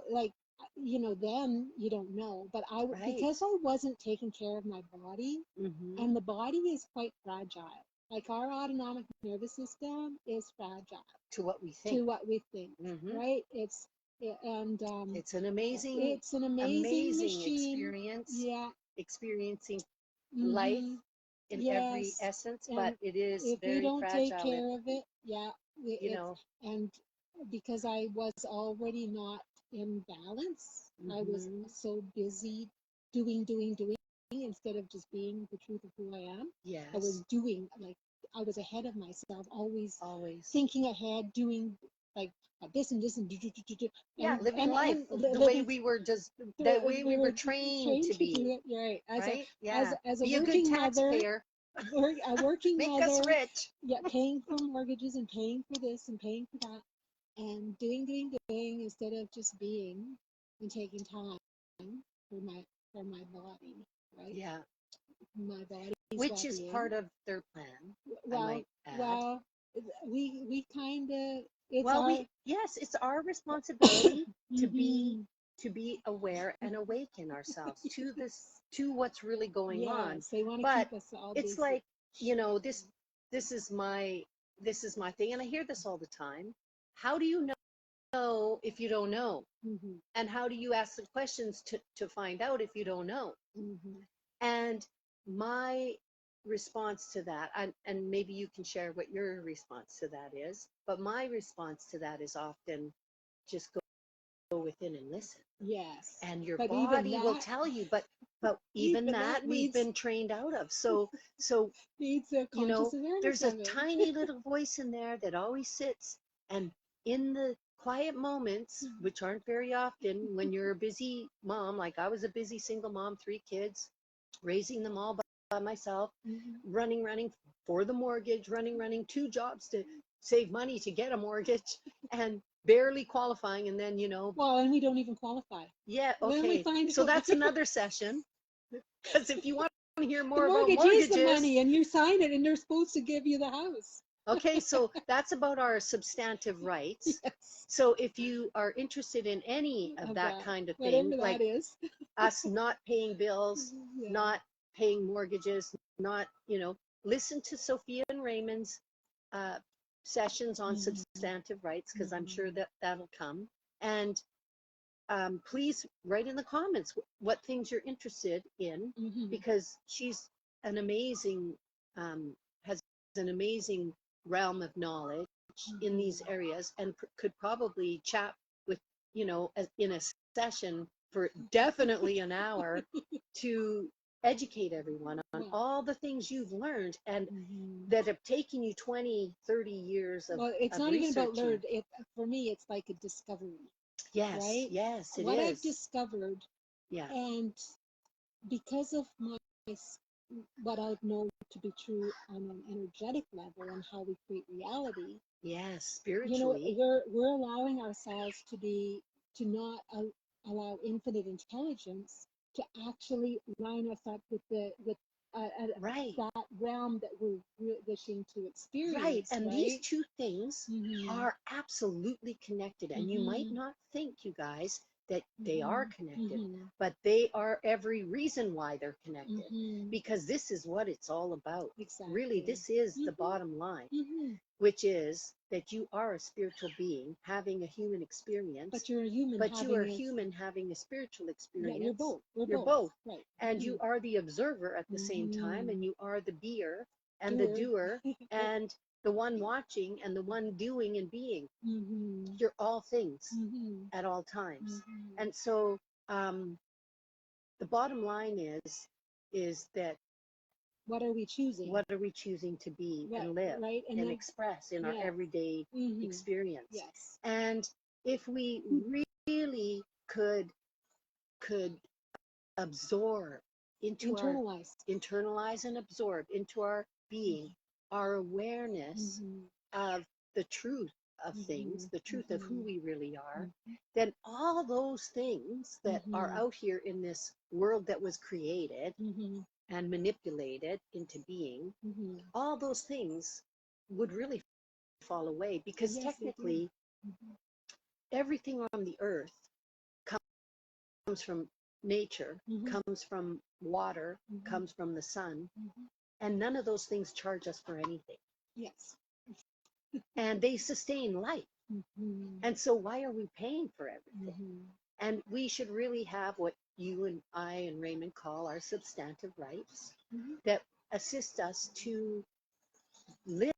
like, then you don't know, but because I wasn't taking care of my body, and the body is quite fragile. Like, our autonomic nervous system is fragile to what we think. Right? It's an amazing machine. Experience. Yeah, experiencing life in every essence, but it is if very we don't fragile. Take care of it, and because I was already not in balance, I was so busy doing instead of just being the truth of who I am. Yes. I was doing, like, I was ahead of myself, always thinking ahead, doing like this and this and living life the way we were trained to be. Do it, right? As a be working a good taxpayer. Mother, a working make mother, us rich. Yeah, paying for mortgages and paying for this and paying for that, and doing instead of just being and taking time for my body, right? Yeah. My body which is well-being. part of their plan. Well, I might add. well, we kind of yes, it's our responsibility to be aware and awaken ourselves to what's really going on. They want to But keep us all it's busy. like, this is my thing, and I hear this all the time. How do you know if you don't know? And how do you ask the questions to find out if you don't know? And my response to that, and maybe you can share what your response to that is, but my response to that is often just go within and listen. Yes. And your body will tell you, but even that we've been trained out of. So needs a conscious awareness. There's a tiny little voice in there that always sits, and in the quiet moments, which aren't very often, when you're a busy mom, like I was a busy single mom, 3 kids, raising them all by myself, running for the mortgage, running 2 jobs to save money to get a mortgage, and barely qualifying, and then well, and we don't even qualify. Yeah, okay. So that's another session, because if you want to hear more about mortgages, is the money, and you sign it, and they're supposed to give you the house. Okay, so that's about our substantive rights. Yes. So if you are interested in any of that kind of thing, like us not paying bills, not paying mortgages, not, listen to Sophia and Raymond's sessions on substantive rights, because I'm sure that'll come. And please write in the comments what things you're interested in, because she's an amazing, has an amazing realm of knowledge in these areas, and could probably chat with, in a session for definitely an hour to educate everyone on all the things you've learned and that have taken you 20, 30 years of it's not researching. even about learned. For me, it's like a discovery. Yes, right? Yes, it what is. I've discovered, and because of what I've known to be true on an energetic level and how we create reality. Yes, spiritually. We're allowing ourselves to not allow infinite intelligence to actually line us up with that realm that we're wishing to experience. Right, and these 2 things are absolutely connected, and you might not think, you guys, that they are connected, but they are every reason why they're connected, because this is what it's all about. Exactly. Really, this is the bottom line, which is that you are a spiritual being having a human experience, but you're a human, having a spiritual experience. Yeah, you're both. You're both. Right. And you are the observer at the same time, and you are the beer and the doer and the one watching and the one doing and being. You're all things at all times. And so the bottom line is that what are we choosing? What are we choosing to be and live and express in our everyday experience? Yes. And if we really could absorb into internalize and absorb into our being, our awareness of the truth of things, the truth of who we really are, then all those things that are out here in this world that was created and manipulated into being, all those things would really fall away, because technically everything on the earth comes from nature, comes from water, comes from the sun, and none of those things charge us for anything. Yes. And they sustain life. And so why are we paying for everything? And we should really have what you and I and Raymond call our substantive rights that assist us to live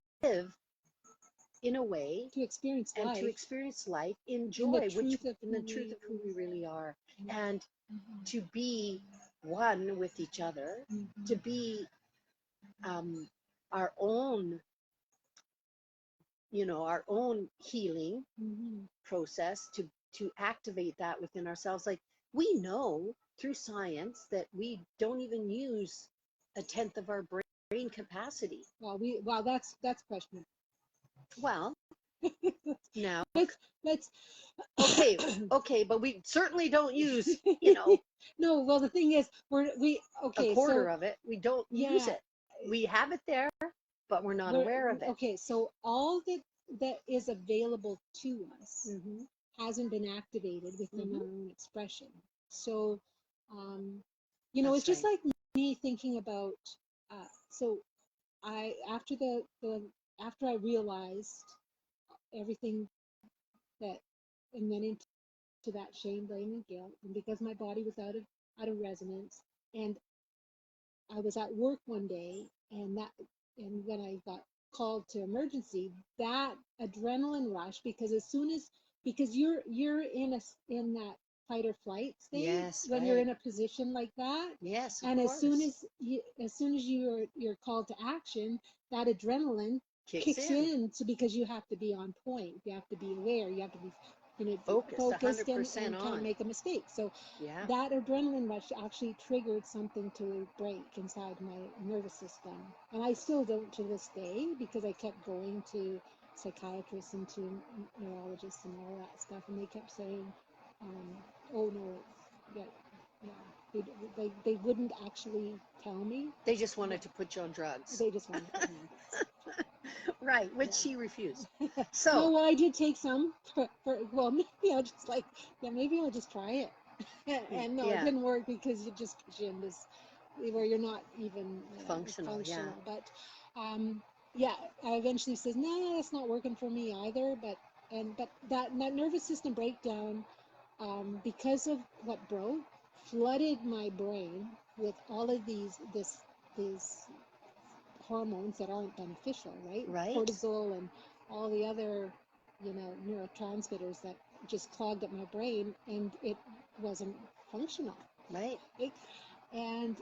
in a way to experience life in joy, in the truth of who we really are, and to be one with each other, to be our own, our own healing process, to activate that within ourselves. Like, we know through science that we don't even use 1/10 of our brain capacity. Well, that's questionable. Well, now let's okay, but we certainly don't use, No, well, the thing is, a quarter of it. We don't use it. we have it there, but we're not aware of it. Okay, so all that is available to us hasn't been activated within our own expression. So, it's just like me thinking about. So, after I realized everything that and went into that shame, blame, and guilt, and because my body was out of resonance, and I was at work one day, and when I got called to emergency, that adrenaline rush, because you're in that fight or flight state when you're in a position like that. Yes, and as soon as you're called to action, that adrenaline kicks in. So because you have to be on point, you have to be aware, you have to be focused and can't make a mistake. So that adrenaline rush actually triggered something to break inside my nervous system. And I still don't to this day, because I kept going to psychiatrists and to neurologists and all that stuff, and they kept saying, oh no, they wouldn't actually tell me. They just wanted to put you on drugs. They just wanted to. Right, which she refused. So no, well, I did take some well, maybe I'll just maybe I'll just try it. And no, it didn't work, because you just push in this where you're not even functional. But I eventually says, no, that's not working for me either. But that nervous system breakdown, because of what broke, flooded my brain with all of these hormones that aren't beneficial, right? Cortisol and all the other, neurotransmitters that just clogged up my brain, and it wasn't functional. Right. And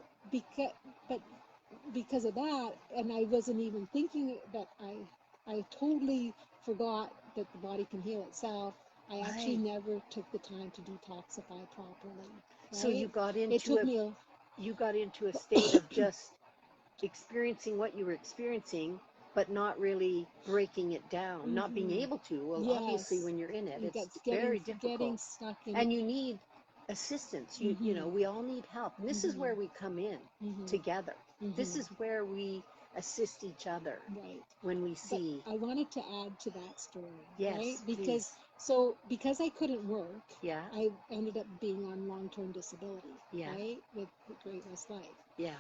because of that, and I wasn't even thinking that I totally forgot that the body can heal itself. I actually never took the time to detoxify properly. Right? So you got into a state of just experiencing what you were experiencing, but not really breaking it down, not being able to. Well, obviously, when you're in it, it's very difficult. Getting stuck in and you need assistance. You know, we all need help. And this is where we come in together. This is where we assist each other. Right. When we see. But I wanted to add to that story. Yes, right? Please. Because I couldn't work, I ended up being on long-term disability. Right, with Great West Life. Yeah.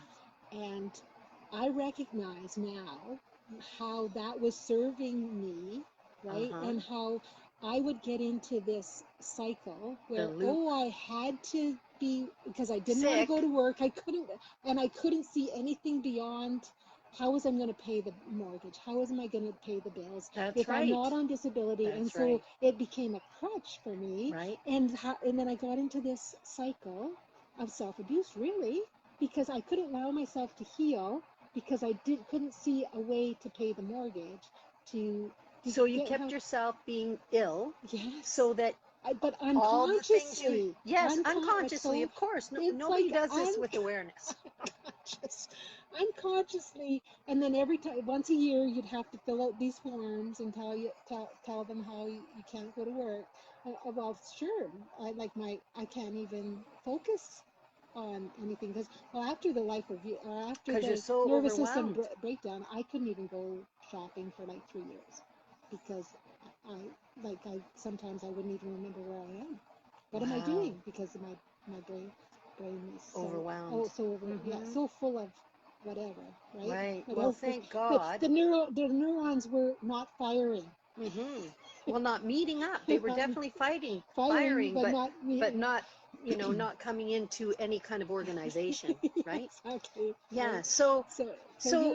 And I recognize now how that was serving me, right? And how I would get into this cycle where, I had to be, because I didn't want to go to work. I couldn't see anything beyond how was I going to pay the mortgage? How was I going to pay the bills? If I'm not on disability. And so it became a crutch for me. Right. And then I got into this cycle of self-abuse, really, because I couldn't allow myself to heal, because I couldn't see a way to pay the mortgage. So you kept yourself being ill. Yes. So that. But unconsciously. Unconsciously, of course. Nobody does this with awareness. Unconsciously, and then every time, once a year, you'd have to fill out these forms and tell them how you can't go to work. Well, sure. I can't even focus on anything, because after the life review, or after the nervous system breakdown, I couldn't even go shopping for 3 years, because sometimes I wouldn't even remember where I am. What am I doing? Because my brain is so overwhelmed. So full of whatever, right? Right. Well, thank God. The neurons were not firing. Well, not meeting up. They were definitely firing, but not, not coming into any kind of organization, right? Exactly. Yeah. So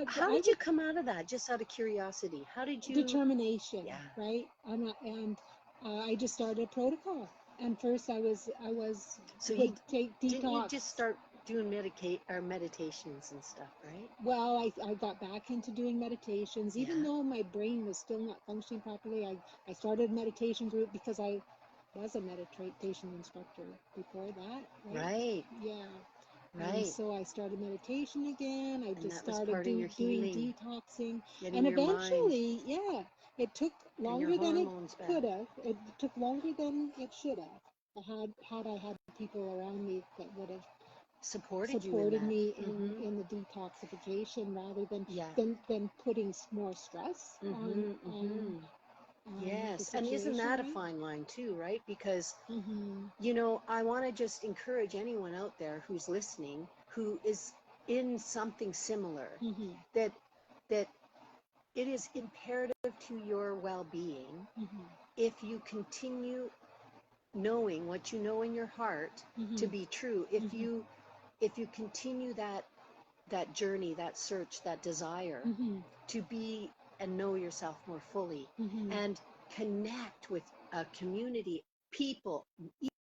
how did you come out of that? Just out of curiosity, how did you? Determination. Yeah. Right. And I just started a protocol. And first I was. So you take detox. Didn't you just start doing meditations and stuff, right? Well, I got back into doing meditations, even though my brain was still not functioning properly. I started a meditation group because I was a meditation instructor before that. Right? Yeah. Right. And so I started meditation again. I just started doing detoxing. And eventually, it took longer than it could have. It took longer than it should have. I had people around me that would have supported you in that. me in the detoxification rather than Yeah. than putting more stress on yes, the and isn't that a right? fine line too, right? Because Mm-hmm. you know, I want to just encourage anyone out there who's listening who is in something similar, Mm-hmm. that it is imperative to your well-being if you continue knowing what you know in your heart to be true. If you continue that journey, that search, that desire to be and know yourself more fully and connect with a community, people,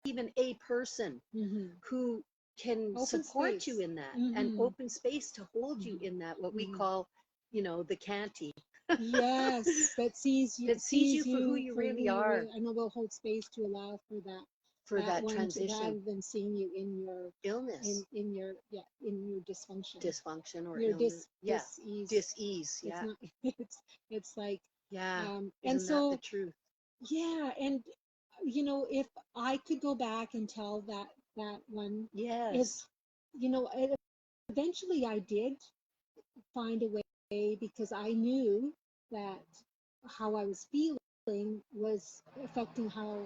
even a person who can support you in that, and open space to hold you in that, what we call, you know, the canty. Yes, that sees you, that sees you for who you really are. I know will hold space to allow for that one rather than seeing you in your illness, in your in your dysfunction or your illness, dis-ease. yeah. It's not. It's like Yeah, and isn't that so the truth? yeah, and you know, if I could go back and tell that one, if Yes, you know, eventually I did find a way because I knew that how I was feeling was affecting how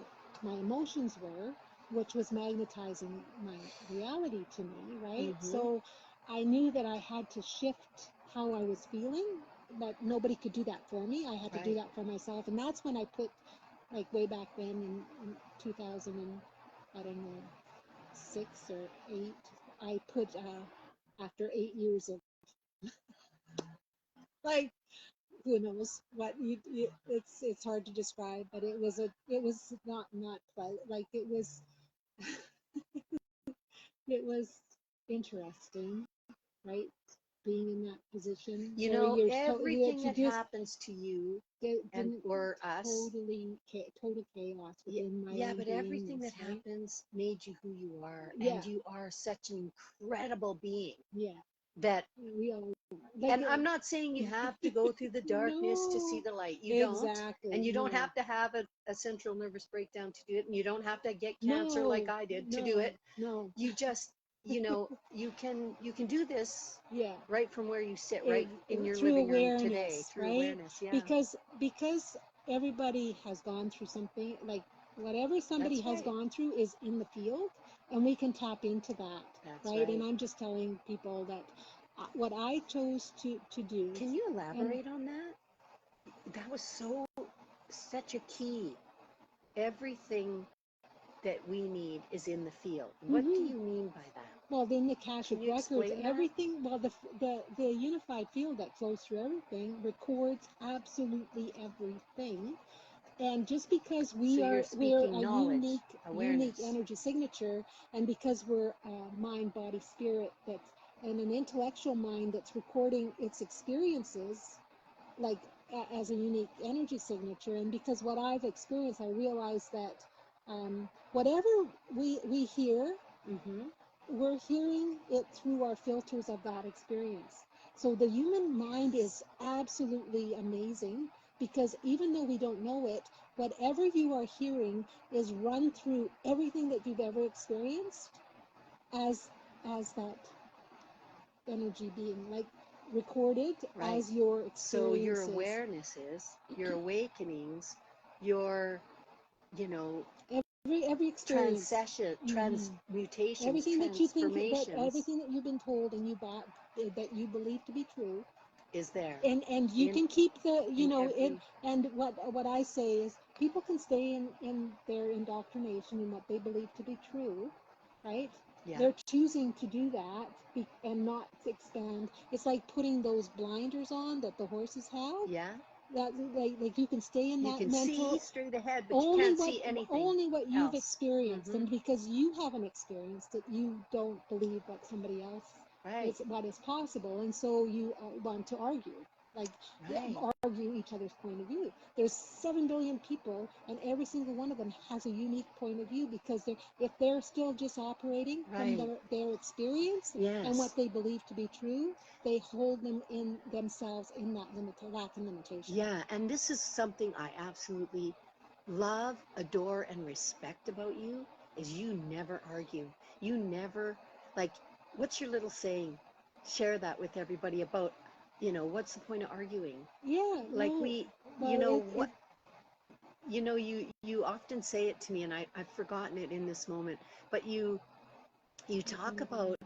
my emotions were, which was magnetizing my reality to me, right? So I knew that I had to shift how I was feeling, but nobody could do that for me. I had to do that for myself. And that's when I put, like way back then in 2000 and I don't know, 6 or 8, I put after 8 years of like who knows what it's hard to describe, but it was not like it was interesting, right? Being in that position you where know, you're everything you that just happens to you and didn't or us, total chaos within my yeah, own but everything that beingness, right? happens made you who you are, Yeah, and you are such an incredible being yeah. that. We all like And I'm not saying you have to go through the darkness to see no, the light. You don't. exactly. And you don't No, have to have a central nervous breakdown to do it. And you don't have to get cancer like no, I did to do no, it. no. You just, you know, you can do this Yeah. right from where you sit, right in your Through living room today, awareness, through right? awareness. Yeah. Because everybody has gone through something, like whatever somebody That's has right. gone through is in the field, and we can tap into that, That's right? And right. I'm just telling people that what I chose to do, Can you and elaborate on that? That was such a key. Everything that we need is in the field. What do mhm. you mean by that? Well, then the Akashic Can you records, explain that? everything. Well, the unified field that flows through everything records absolutely everything. And just because So you're we're speaking a knowledge, unique awareness. energy signature, and because we're a mind, body, spirit that's and an intellectual mind that's recording its experiences, like as a unique energy signature, and because what I've experienced, I realize that whatever we hear, we're hearing it through our filters of that experience. So the human mind is absolutely amazing because even though we don't know it, whatever you are hearing is run through everything that you've ever experienced as that energy being like recorded Right. as your So your experiences. awarenesses, your awakenings, your, you know, Every experience. transmutations, Everything that you think that transformations everything that you've been told and you bought that you believe to be true, is there and you in can keep the in every. and what I say is people can stay in their indoctrination and what they believe to be true, right? Yeah. They're choosing to do that and not to expand. It's like putting those blinders on that the horses have. Yeah. That like you can stay in You that can see mental straight ahead, but you only can't see anything only what you've else. experienced, and because you haven't experienced it, you don't believe what somebody else Right. is what is possible, and so you want to argue, like Right. argue each other's point of view. There's 7 billion people, and every single one of them has a unique point of view because if they're still just operating from Right. their experience and what Yes. they believe to be true, they hold them in themselves in that lack and limitation. Yeah, and this is something I absolutely love, adore, and respect about you is you never argue. You never, like, what's your little saying? Share that with everybody about, what's the point of arguing? Yeah. Like No, we, well, what, you often say it to me, and I've forgotten it in this moment, but you talk about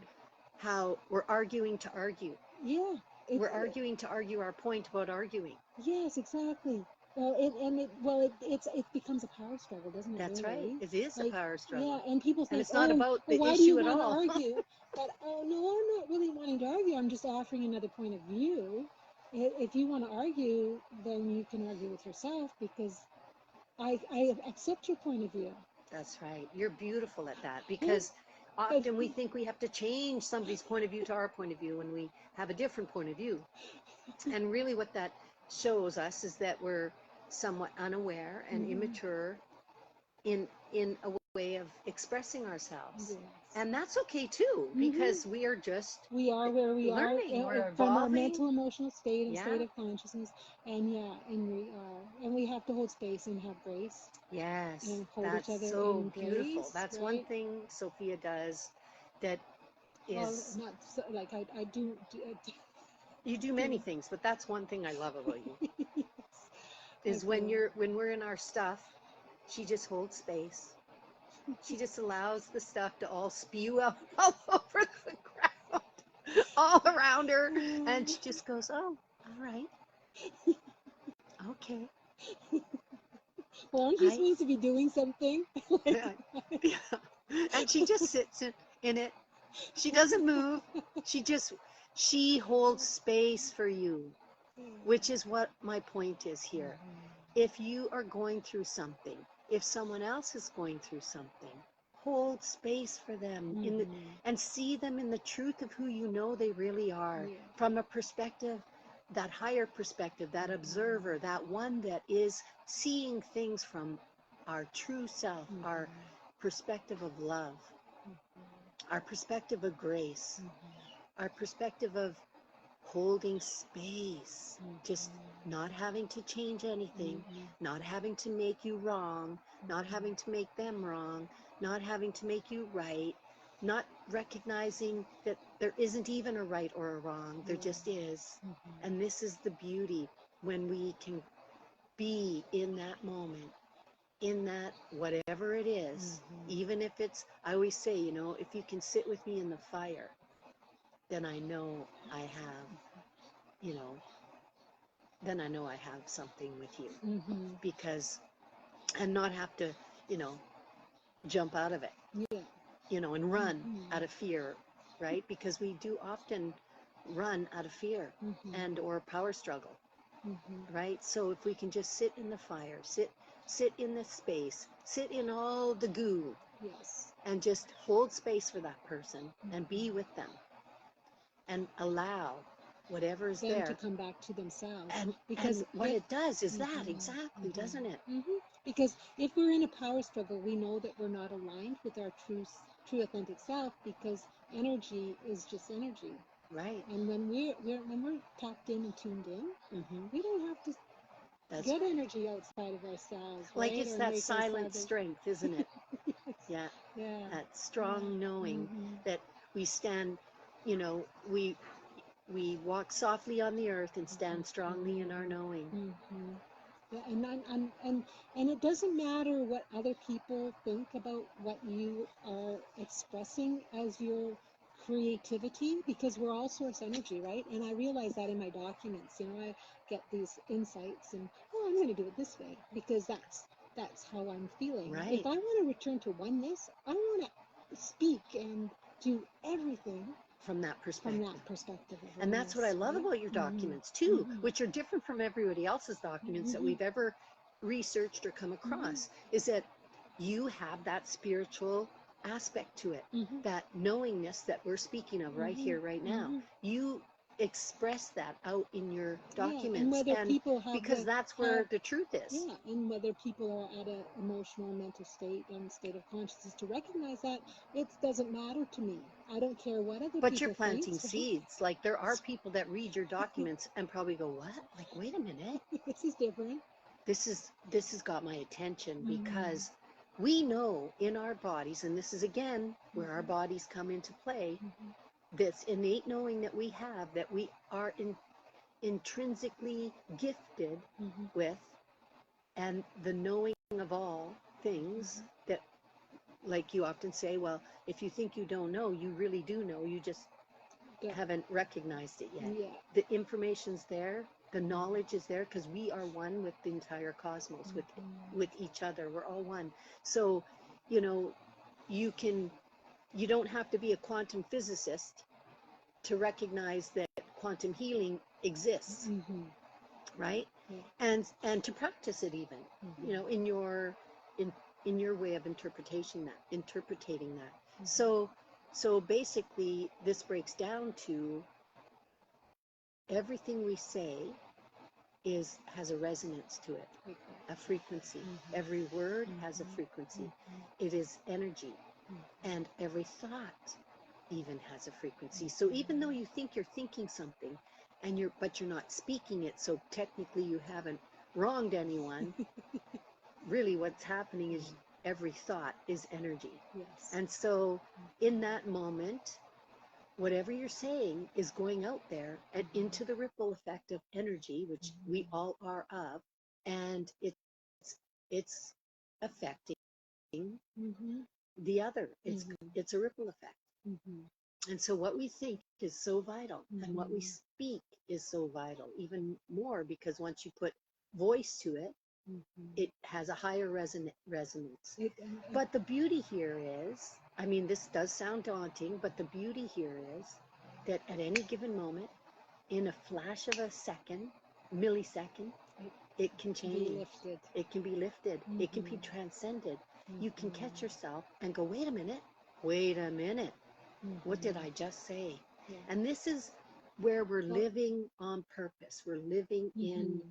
how we're arguing to argue. Yeah. We're arguing to argue our point about arguing. Yes, exactly. Well, it becomes a power struggle, doesn't it? That's really? right. It is a power struggle. Yeah, and people think, and it's not about the why do issue you at want all. to argue? But no, I'm not really wanting to argue. I'm just offering another point of view. If you want to argue, then you can argue with yourself, because I accept your point of view. That's right. You're beautiful at that, because often we think we have to change somebody's point of view to our point of view when we have a different point of view. And really what that shows us is that we're somewhat unaware and immature in a way of expressing ourselves. Yes. And that's okay too, because we are where we learning. are from our mental, emotional state and state of consciousness. And we have to hold space and have grace. Yes, and hold that's each other so in beautiful. grace, That's right? one thing Sophia does that is... Well, not so, like I do. You do many things, but that's one thing I love about you. Yes. Is when we're in our stuff, she just holds space. She just allows the stuff to all spew out all over the ground, all around her, and she just goes, "Oh, all right, okay." Well, aren't you supposed to be doing something? Yeah. And she just sits in it. She doesn't move. She holds space for you, which is what my point is here. If you are going through something, if someone else is going through something, hold space for them and see them in the truth of who you know they really are, from a perspective, that higher perspective, that observer, that one that is seeing things from our true self, our perspective of love, our perspective of grace, our perspective of holding space, just not having to change anything, not having to make you wrong, not having to make them wrong, not having to make you right, not recognizing that there isn't even a right or a wrong, there just is. And this is the beauty, when we can be in that moment, in that whatever it is, even if it's, I always say, if you can sit with me in the fire, then I know I have, then I know I have something with you. Because, and not have to, jump out of it, and run out of fear, right? Because we do often run out of fear and or power struggle, right? So if we can just sit in the fire, sit in the space, sit in all the goo, and just hold space for that person and be with them and allow whatever is there to come back to themselves. And what it does is that, exactly, doesn't it? Because if we're in a power struggle, we know that we're not aligned with our true authentic self, because energy is just energy. Right. And when we're tapped in and tuned in, we don't have to get energy outside of ourselves. Like, right? it's that silent strength, isn't it? Yes. Yeah. That strong knowing that we stand, we walk softly on the earth and stand strongly in our knowing. Yeah, and it doesn't matter what other people think about what you are expressing as your creativity, because we're all source energy, right? And I realize that in my documents, I get these insights, and I'm going to do it this way because that's how I'm feeling. Right. If I want to return to oneness, I want to speak and do everything from that perspective. And that's what I love about your documents too, which are different from everybody else's documents that we've ever researched or come across, is that you have that spiritual aspect to it, that knowingness that we're speaking of right here, right now. You express that out in your documents, and people have because that's where the truth is. Yeah, and whether people are at an emotional, mental state and state of consciousness to recognize that, it doesn't matter to me. I don't care what other people think. But you're planting seeds. Like, there are people that read your documents and probably go, "What? Like, wait a minute. This is different. This has got my attention," because we know in our bodies, and this is again where our bodies come into play, this innate knowing that we have, that we are intrinsically gifted with, and the knowing of all things that, like you often say, well, if you think you don't know, you really do know, you just haven't recognized it yet. Yeah. The information's there, the knowledge is there, because we are one with the entire cosmos, with each other. We're all one. So, you know, you don't have to be a quantum physicist to recognize that quantum healing exists, right? Yeah. And to practice it even, you know, in your way of interpreting that. So basically, this breaks down to everything we say has a resonance to it, a frequency. Every word has a frequency. It is energy, and every thought even has a frequency. So even though you think you're thinking something, but you're not speaking it, so technically you haven't wronged anyone. Really, what's happening is every thought is energy. Yes. And so in that moment, whatever you're saying is going out there and into the ripple effect of energy, which we all are of, and it's affecting the other. It's a ripple effect. And so what we think is so vital, and what we speak is so vital, even more, because once you put voice to it, it has a higher resonance. But the beauty here is, I mean, this does sound daunting, but the beauty here is that at any given moment, in a flash of a second, millisecond, it can change. It can be lifted. It can be transcended. You can catch yourself and go, wait a minute. What did I just say? Yeah. And this is where we're living on purpose. We're living in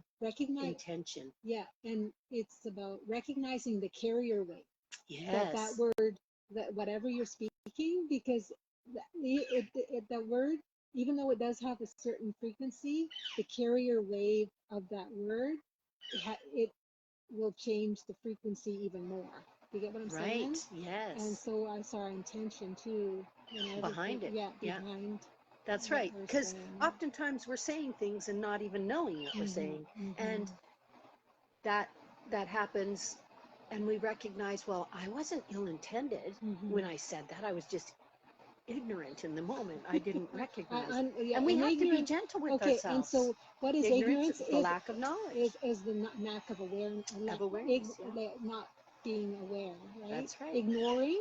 intention. Yeah, and it's about recognizing the carrier weight. Yes. That word, that whatever you're speaking, because that word, even though it does have a certain frequency, the carrier wave of that word, it will change the frequency even more. You get what I'm saying? Right. Yes. And so that's our intention too. You know, behind it. Yeah, behind. That's right. Because oftentimes we're saying things and not even knowing what we're saying, and that happens, and we recognize, well, I wasn't ill-intended when I said that. I was just ignorant in the moment. I didn't recognize. And we have to be gentle with ourselves. And so what is ignorance? The lack of knowledge. Is the lack of awareness. Not being aware, right? That's right. Ignoring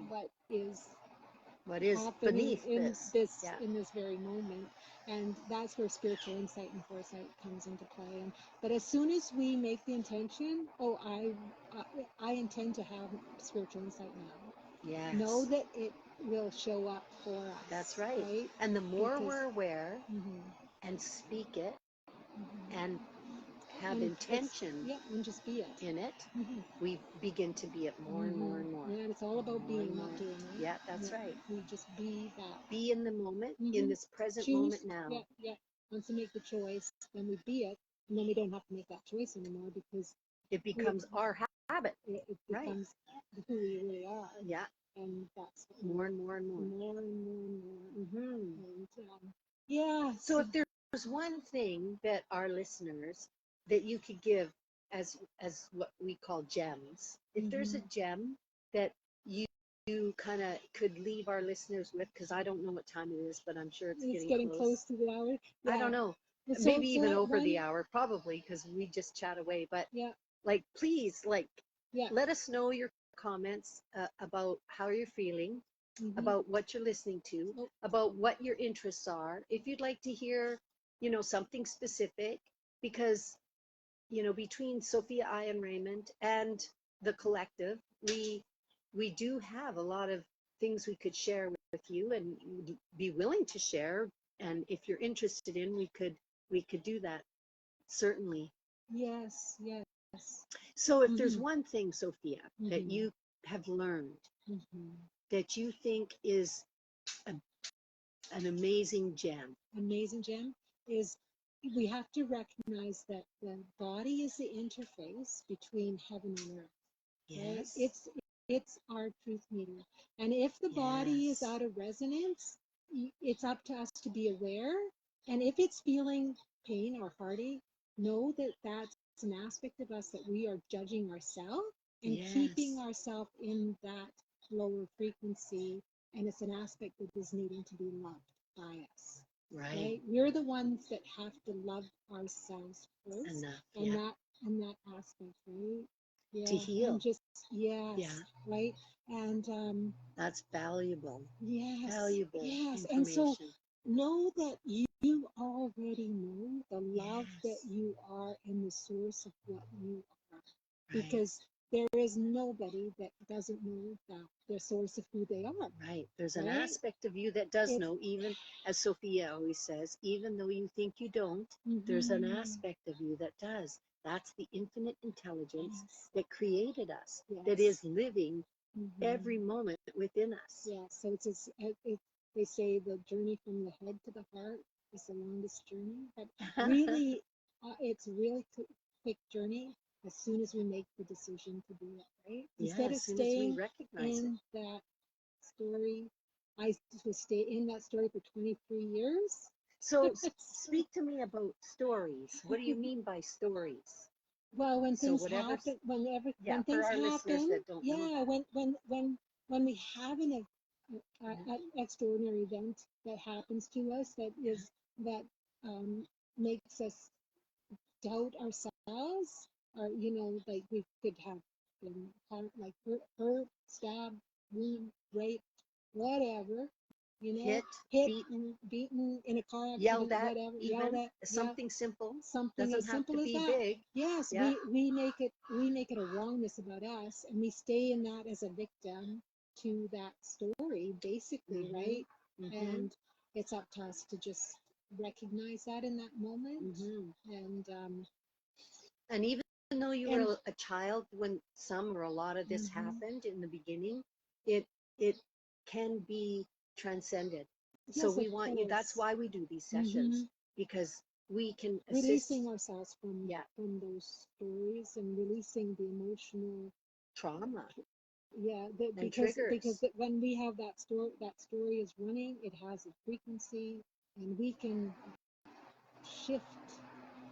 what is beneath in this. In this very moment. And that's where spiritual insight and foresight comes into play. But as soon as we make the intention, I intend to have spiritual insight now. Yes. Know that it will show up for us. That's right. And the more we're aware and speak it and have intention and just be it. in it, we begin to be it more and more and more. Yeah, it's all about being, not doing it. Yeah, that's right. We just be that. Be in the moment, in this present moment now. Yeah. Once we make the choice, then we be it, and then we don't have to make that choice anymore, because it becomes our habit. It becomes who we really are. Yeah. And that's more and more and more. More and more and more. And, yeah. So if there's one thing that our listeners that you could give as what we call gems, if there's a gem that you kind of could leave our listeners with, because I don't know what time it is, but I'm sure it's getting close to the hour. Yeah. I don't know. Maybe even over the hour, probably, because we just chat away. But please, let us know your comments about how you're feeling, about what you're listening to, about what your interests are. If you'd like to hear, something specific, because, between Sophia, I, and Raymond and the collective, we do have a lot of things we could share with you and be willing to share. And if you're interested in, we could do that, certainly. Yes. So if there's one thing, Sophia, that you have learned that you think is an amazing gem. Amazing gem is, we have to recognize that the body is the interface between heaven and earth. Yes. Right? It's our truth meter. And if the body is out of resonance, it's up to us to be aware. And if it's feeling pain or heartache, know that that's an aspect of us that we are judging ourselves and keeping ourselves in that lower frequency. And it's an aspect that is needing to be loved by us. Right? We're the ones that have to love ourselves first. And that aspect, right? To heal. And just, right? And that's valuable. Yes. Valuable Yes. information. And so know that you already know the love that you are and the source of what you are. Because there is nobody that doesn't know that the source of who they are. Right. There's an aspect of you that does know, even as Sophia always says, even though you think you don't, there's an aspect of you that does. That's the infinite intelligence that created us, that is living every moment within us. Yeah. So it's they say the journey from the head to the heart is the longest journey, but really, it's really quick journey as soon as we make the decision to do it, right? Instead of staying in that story. I will stay in that story for 23 years. So speak to me about stories. What do you mean by stories? Well, when things happen, when things happen, when we have an extraordinary event that happens to us that makes us doubt ourselves, or like we could have been like hurt, stabbed, wounded, raped, whatever, hit, beaten in a car accident, yelled at, whatever, even something simple, something doesn't as have simple to as be that. big. Yes, we make it a wrongness about us, and we stay in that as a victim to that story, basically, right? And it's up to us to just recognize that in that moment, and even though you were a child when some or a lot of this happened in the beginning, it can be transcended. So we want you. That's why we do these sessions, because we can releasing ourselves from those stories and releasing the emotional trauma. Because when we have that story is running, it has a frequency, and we can shift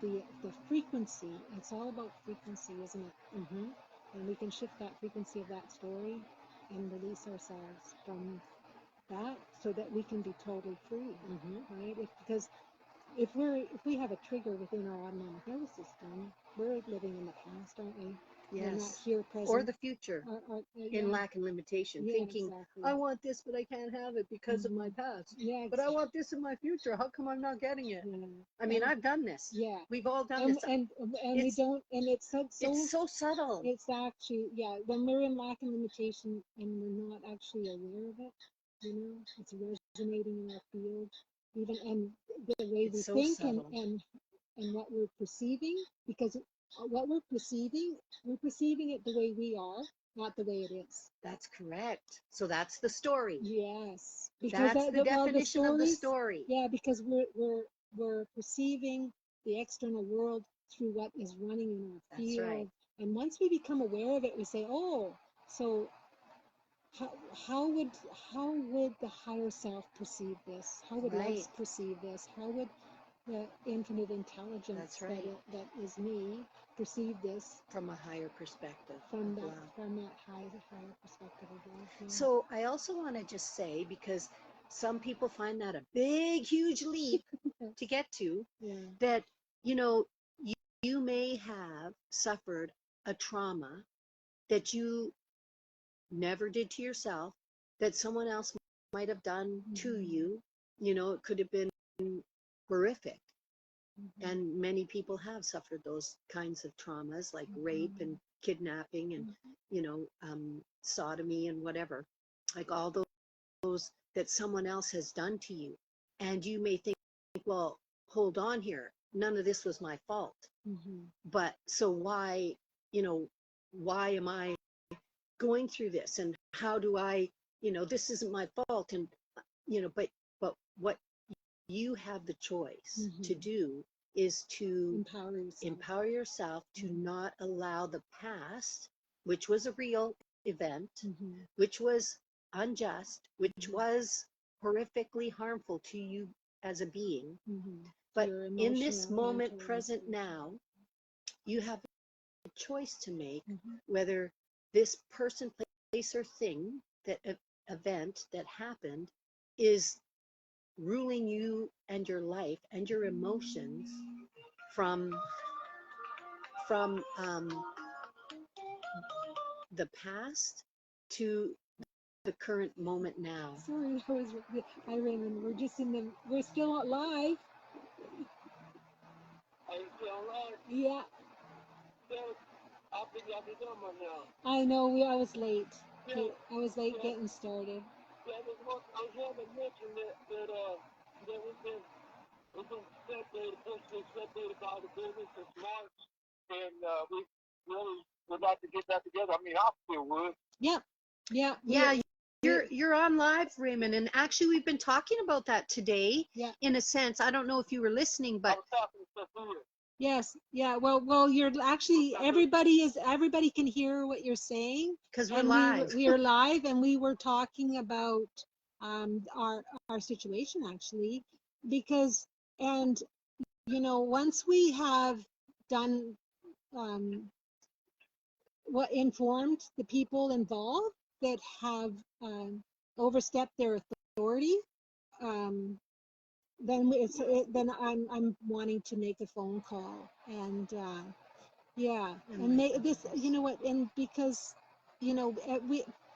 the frequency. It's all about frequency, isn't it? And we can shift that frequency of that story and release ourselves from that, so that we can be totally free, right? Because if we have a trigger within our autonomic nervous system, we're living in the past, aren't we? Yes. We're not here present. Or the future, in lack and limitation, thinking, I want this, but I can't have it because of my past. Yeah, but I want this in my future. How come I'm not getting it? Yeah. I mean, I've done this. Yeah. We've all done this. And we don't, and it's so subtle. It's actually, when we're in lack and limitation and we're not actually aware of it, it's resonating in our field, even, and the way we think and what we're perceiving, because what we're perceiving it the way we are, not the way it is. That's correct. So that's the story. Yes, because that's the definition of the story. Yeah, because we're perceiving the external world through what is running in our field. That's right. And once we become aware of it, we say, oh, so how would the higher self perceive this? How would Lex perceive this? How would the infinite intelligence that is me perceive this from a higher perspective? From that higher perspective of love. Yeah. So I also want to just say, because some people find that a big, huge leap to get to, that you may have suffered a trauma that you never did to yourself, that someone else might have done to you. It could have been horrific. And many people have suffered those kinds of traumas, like rape and kidnapping and sodomy and whatever, like all those that someone else has done to you. And you may think, well, hold on here, none of this was my fault. But so why am I going through this, and how do I, this isn't my fault, and but what you have the choice to do is to empower yourself to not allow the past, which was a real event, which was unjust, which was horrifically harmful to you as a being. Mm-hmm. But in this moment present now, you have a choice to make whether this person, place, or thing, that event that happened, is ruling you and your life and your emotions from the past to the current moment now. Sorry, hi Raymond. We're still live. Are you still alive? Yeah. I'll be done by now. I know. I was late. Yeah. I was late getting started. Yeah, I was going to mention that we've been separated, personally separated by the business since March, and we really would like to get that together. I mean, I still would. Yeah. Yeah. Yeah. You're on live, Raymond, and actually we've been talking about that today. Yeah. In a sense, I don't know if you were listening, but I was talking to Sophia. Yes. Yeah. Well, you're actually, everybody can hear what you're saying because we're live. We are live, and we were talking about our situation actually, because, and once we have done what informed the people involved that have overstepped their authority, then I'm wanting to make a phone call, and and make this, and because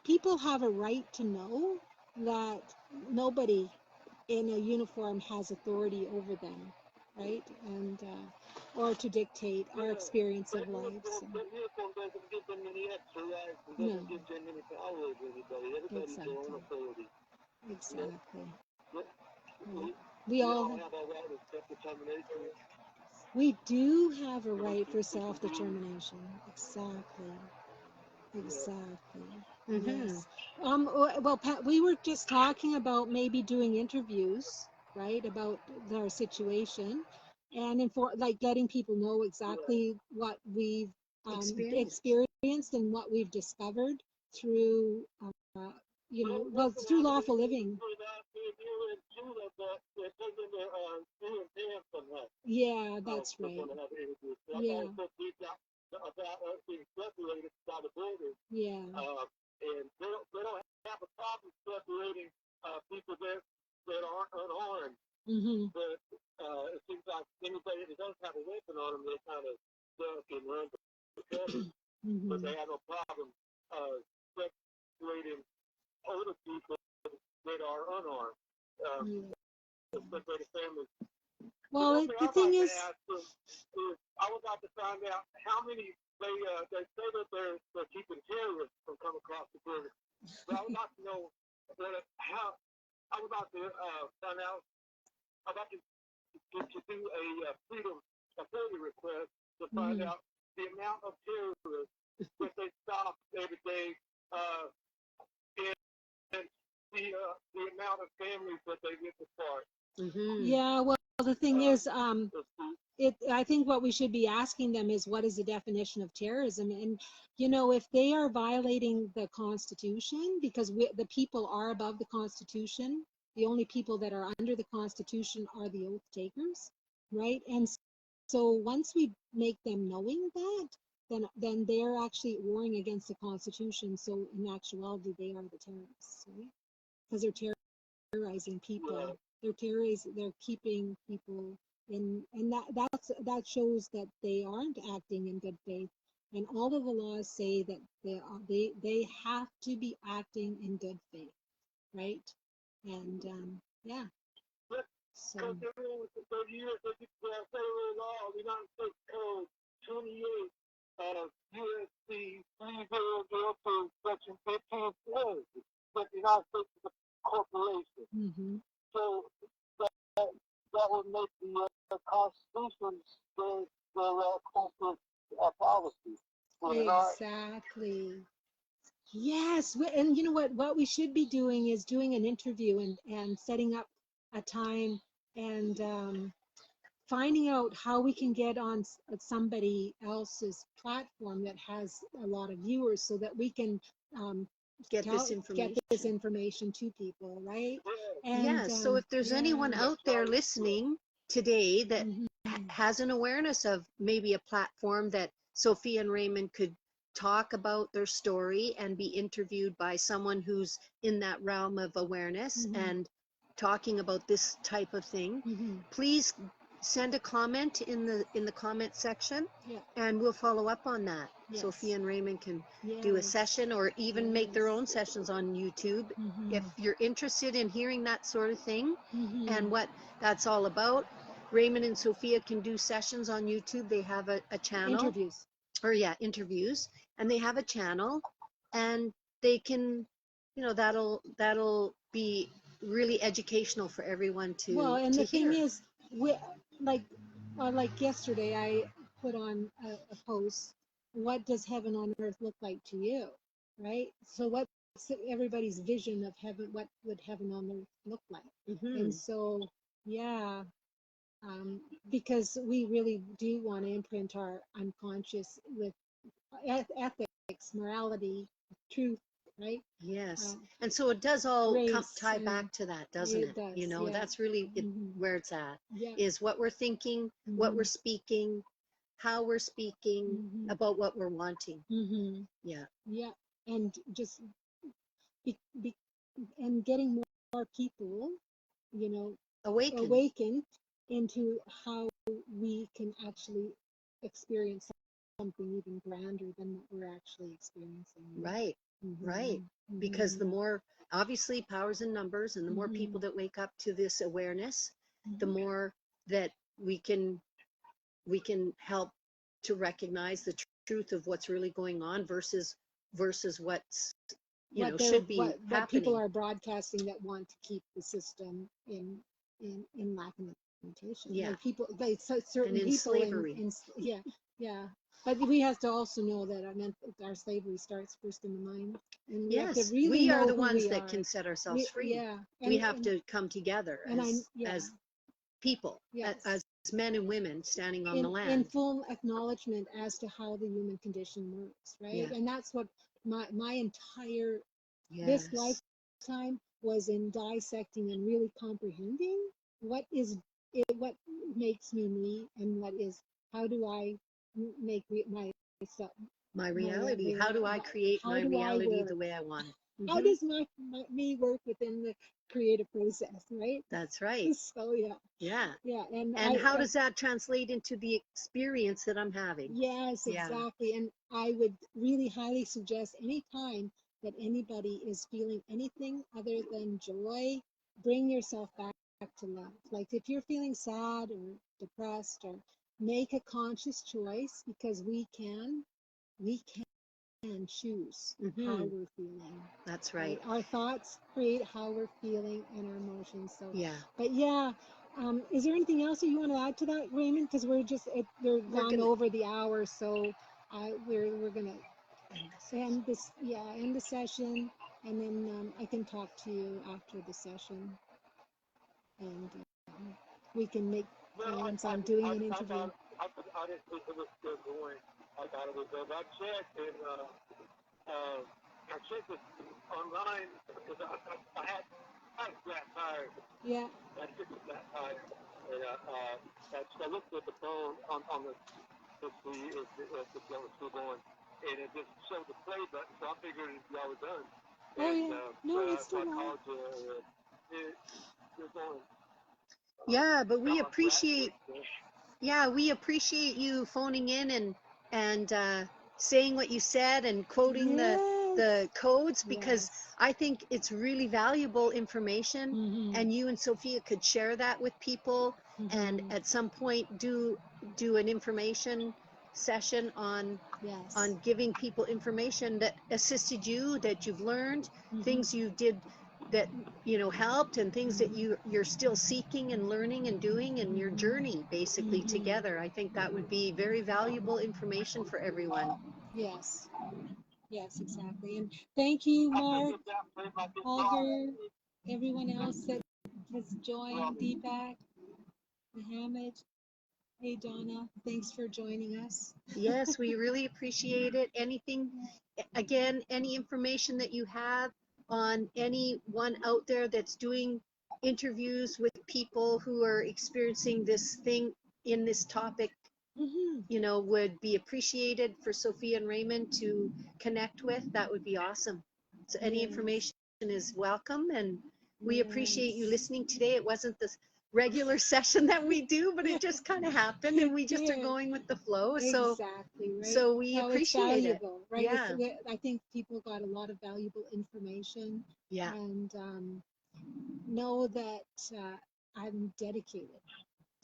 people have a right to know that nobody in a uniform has authority over them, right? And or to dictate our experience of life. So. No. Exactly. Right. We all have a right to self-determination. We do have a right for self-determination. Exactly. Yes. Well, Pat, we were just talking about maybe doing interviews, right, about our situation, and like letting people know exactly what we've experienced and what we've discovered through, through lawful living. Yeah, that's right. Yeah. About us being separated by the borders. Yeah. And they don't have a problem separating people that aren't unarmed. Mm-hmm. But it seems like anybody that does have a weapon on them, they kind of duck and run for cover. Mm-hmm. But they have no problem separating older people that are unarmed. Separating families. Well, the thing is, I would like to find out how many they say that they're keeping terrorists from coming across the border. But I would like to know how. I would like to find out. I'd like to do a freedom authority request to find out the amount of terrorists that they stop every day, and the amount of families that they rip apart. Mm-hmm. Yeah, well, the thing is, I think what we should be asking them is, what is the definition of terrorism? And, if they are violating the Constitution, because the people are above the Constitution, the only people that are under the Constitution are the oath takers, right? And so once we make them knowing that, then they're actually warring against the Constitution. So in actuality, they are the terrorists, right? Because they're terrorizing people. They're keeping people in, and that shows that they aren't acting in good faith. And all of the laws say that they have to be acting in good faith, right? And yeah. So. For years, federal law, the United States Code 28 USC 3002, Section 15 says that the United States is a corporation. Mm-hmm. So that would make the Constitution the policy. Exactly. Yes, and you know what we should be doing is doing an interview and setting up a time and finding out how we can get on somebody else's platform that has a lot of viewers, so that we can get this information. To people, right? And so if there's anyone out there listening today that has an awareness of maybe a platform that Sophia and Raymond could talk about their story and be interviewed by someone who's in that realm of awareness and talking about this type of thing, please send a comment in the comment section, and we'll follow up on that. Sophia and Raymond can do a session, or even make their own sessions on YouTube. If you're interested in hearing that sort of thing and what that's all about, Raymond and Sophia can do sessions on YouTube. They have a channel. Interviews. And they have a channel, and they can, that'll be really educational for everyone to Well, and to the hear. thing is, like yesterday, I put on a post, what does heaven on earth look like to you, right? So what's everybody's vision of heaven? What would heaven on earth look like? And so, because we really do want to imprint our unconscious with ethics, morality, truth, right? Yes. And so it does all tie back to that, doesn't it? Does, that's really where it's at, Yeah. is what we're thinking, what we're speaking, how we're speaking about what we're wanting. Yeah. Yeah. And just and getting more people, awakened into how we can actually experience something even grander than what we're actually experiencing. Right. Right. Because the more, obviously, powers in numbers, and the more people that wake up to this awareness, the more that we can help to recognize the truth of what's really going on versus what's should be happening. What people are broadcasting that want to keep the system in lack of limitation. Yeah. Like people, certain and in people slavery. Yeah. But we have to also know that our slavery starts first in the mind. And we have to really we are know the who ones we that are. can set ourselves free. Yeah. We have to come together as people, Yes. as men and women standing on the land. In full acknowledgement as to how the human condition works, right? Yeah. And that's what my entire Yes. this lifetime was in dissecting and really comprehending what makes me, and how do I make myself my reality. How do I create my reality the way I want it? How does me work within the creative process, right? That's right. So yeah. And how does that translate into the experience that I'm having? Yes, exactly. And I would really highly suggest anytime that anybody is feeling anything other than joy, bring yourself back to love. Like if you're feeling sad or depressed, or make a conscious choice, because we can choose how we're feeling. That's right. Our thoughts create how we're feeling, and our emotions. So but is there anything else that you want to add to that, Raymond? Because we're gone over the hour, so we're gonna end the session, and then I can talk to you after the session, and we can make plans on doing an interview. I didn't think it was still going. I thought it was over. I checked, and I checked it online because I had flat tires. Yeah. I took a flat tire, and I looked at the phone on the to see if the show was still going, and it just showed the play button, so I figured y'all were done. It's still on. I called you. You're going. Yeah, but we appreciate. Yeah, we appreciate you phoning in and saying what you said and quoting the codes, because I think it's really valuable information, and you and Sophia could share that with people, and at some point do an information session on giving people information that assisted you, that you've learned, things you did that helped, and things that you're still seeking and learning and doing in your journey, basically together. I think that would be very valuable information for everyone. Yes, exactly. And thank you, Mark, Holger, everyone else that has joined, Deepak, Mohammed. Hey, Donna, thanks for joining us. Yes, we really appreciate it. Anything, again, any information that you have on anyone out there that's doing interviews with people who are experiencing this thing in this topic, you know, would be appreciated for Sophia and Raymond to connect with. That would be awesome. So any information is welcome, and we appreciate you listening today. It wasn't the regular session that we do, but it just kind of happened, and we just are going with the flow. Exactly, right? So we appreciate it. Right? Yeah. I think people got a lot of valuable information. Yeah. And know that I'm dedicated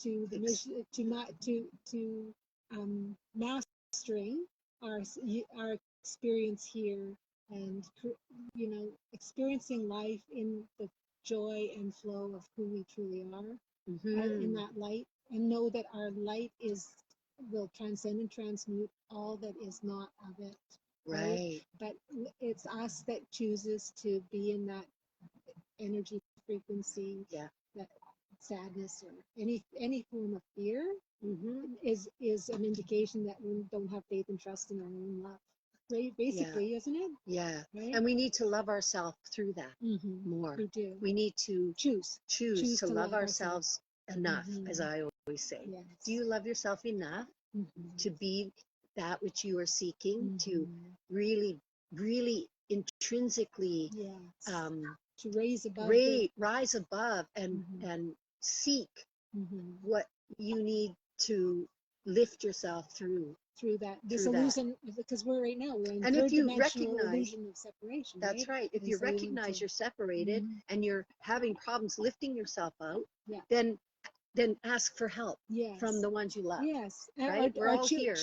to the mission, to mastering our experience here, and you know, experiencing life in the joy and flow of who we truly are, in that light, and know that our light will transcend and transmute all that is not of it. Right. But it's us that chooses to be in that energy frequency. Yeah. That sadness or any form of fear is an indication that we don't have faith and trust in our own love. Right? Basically, isn't it? Yeah. Right? And we need to love ourselves through that more. We do. We need to choose to love ourselves enough, as I always say. Yes. Do you love yourself enough to be that which you are seeking, to really, really intrinsically to rise above and seek what you need to lift yourself through this illusion, because we're right now we're in and if you recognize illusion of separation. That's right. If you recognize you're separated and you're having problems lifting yourself out, then ask for help from the ones you love. Yes. Right? We're all here.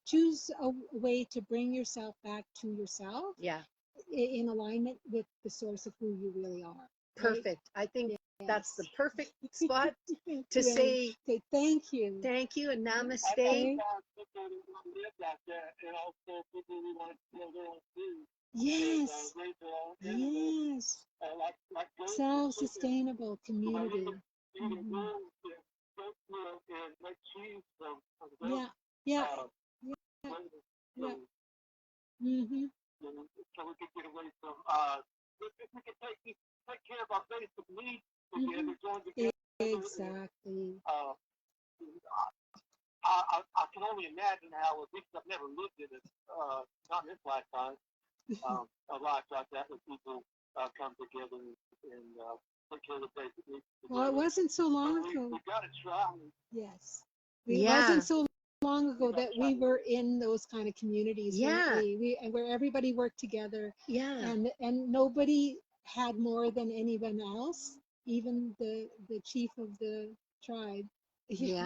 Choose a way to bring yourself back to yourself. Yeah. In alignment with the source of who you really are. Perfect. I think that's the perfect spot to say thank you. Thank you and namaste. Yes. Yes. Self-sustainable community. Yeah. Yeah. Yeah. So we could get away from if we could take care of our basic needs together, join together. Exactly. I can only imagine how, at least I've never lived in it, not in this lifetime, a life like that where people come together and take care of the basic needs together. Well, it wasn't so long ago. We got to try. Yes. It wasn't so long ago that we were in those kind of communities. Where everybody worked together. And nobody had more than anyone else, even the chief of the tribe. He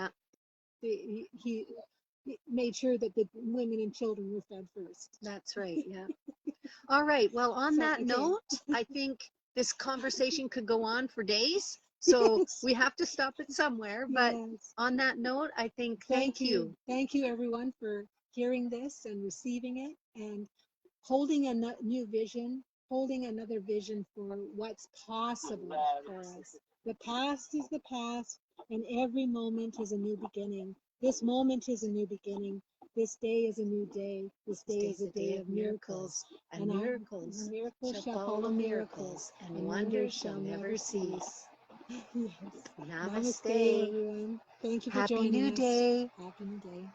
made sure that the women and children were fed first. That's right. Yeah. All right. Well, on that note, I think this conversation could go on for days. So we have to stop it somewhere. But on that note, I think thank you. Thank you, everyone, for hearing this and receiving it and holding a new vision, holding another vision for what's possible for us. The past is the past, and every moment is a new beginning. This moment is a new beginning. This day is a new day. This day is a day of miracles. And miracles shall follow miracles, and wonders shall never cease. Yes. Namaste. Namaste, everyone. Thank you for joining us. Happy New Day. Happy New Day.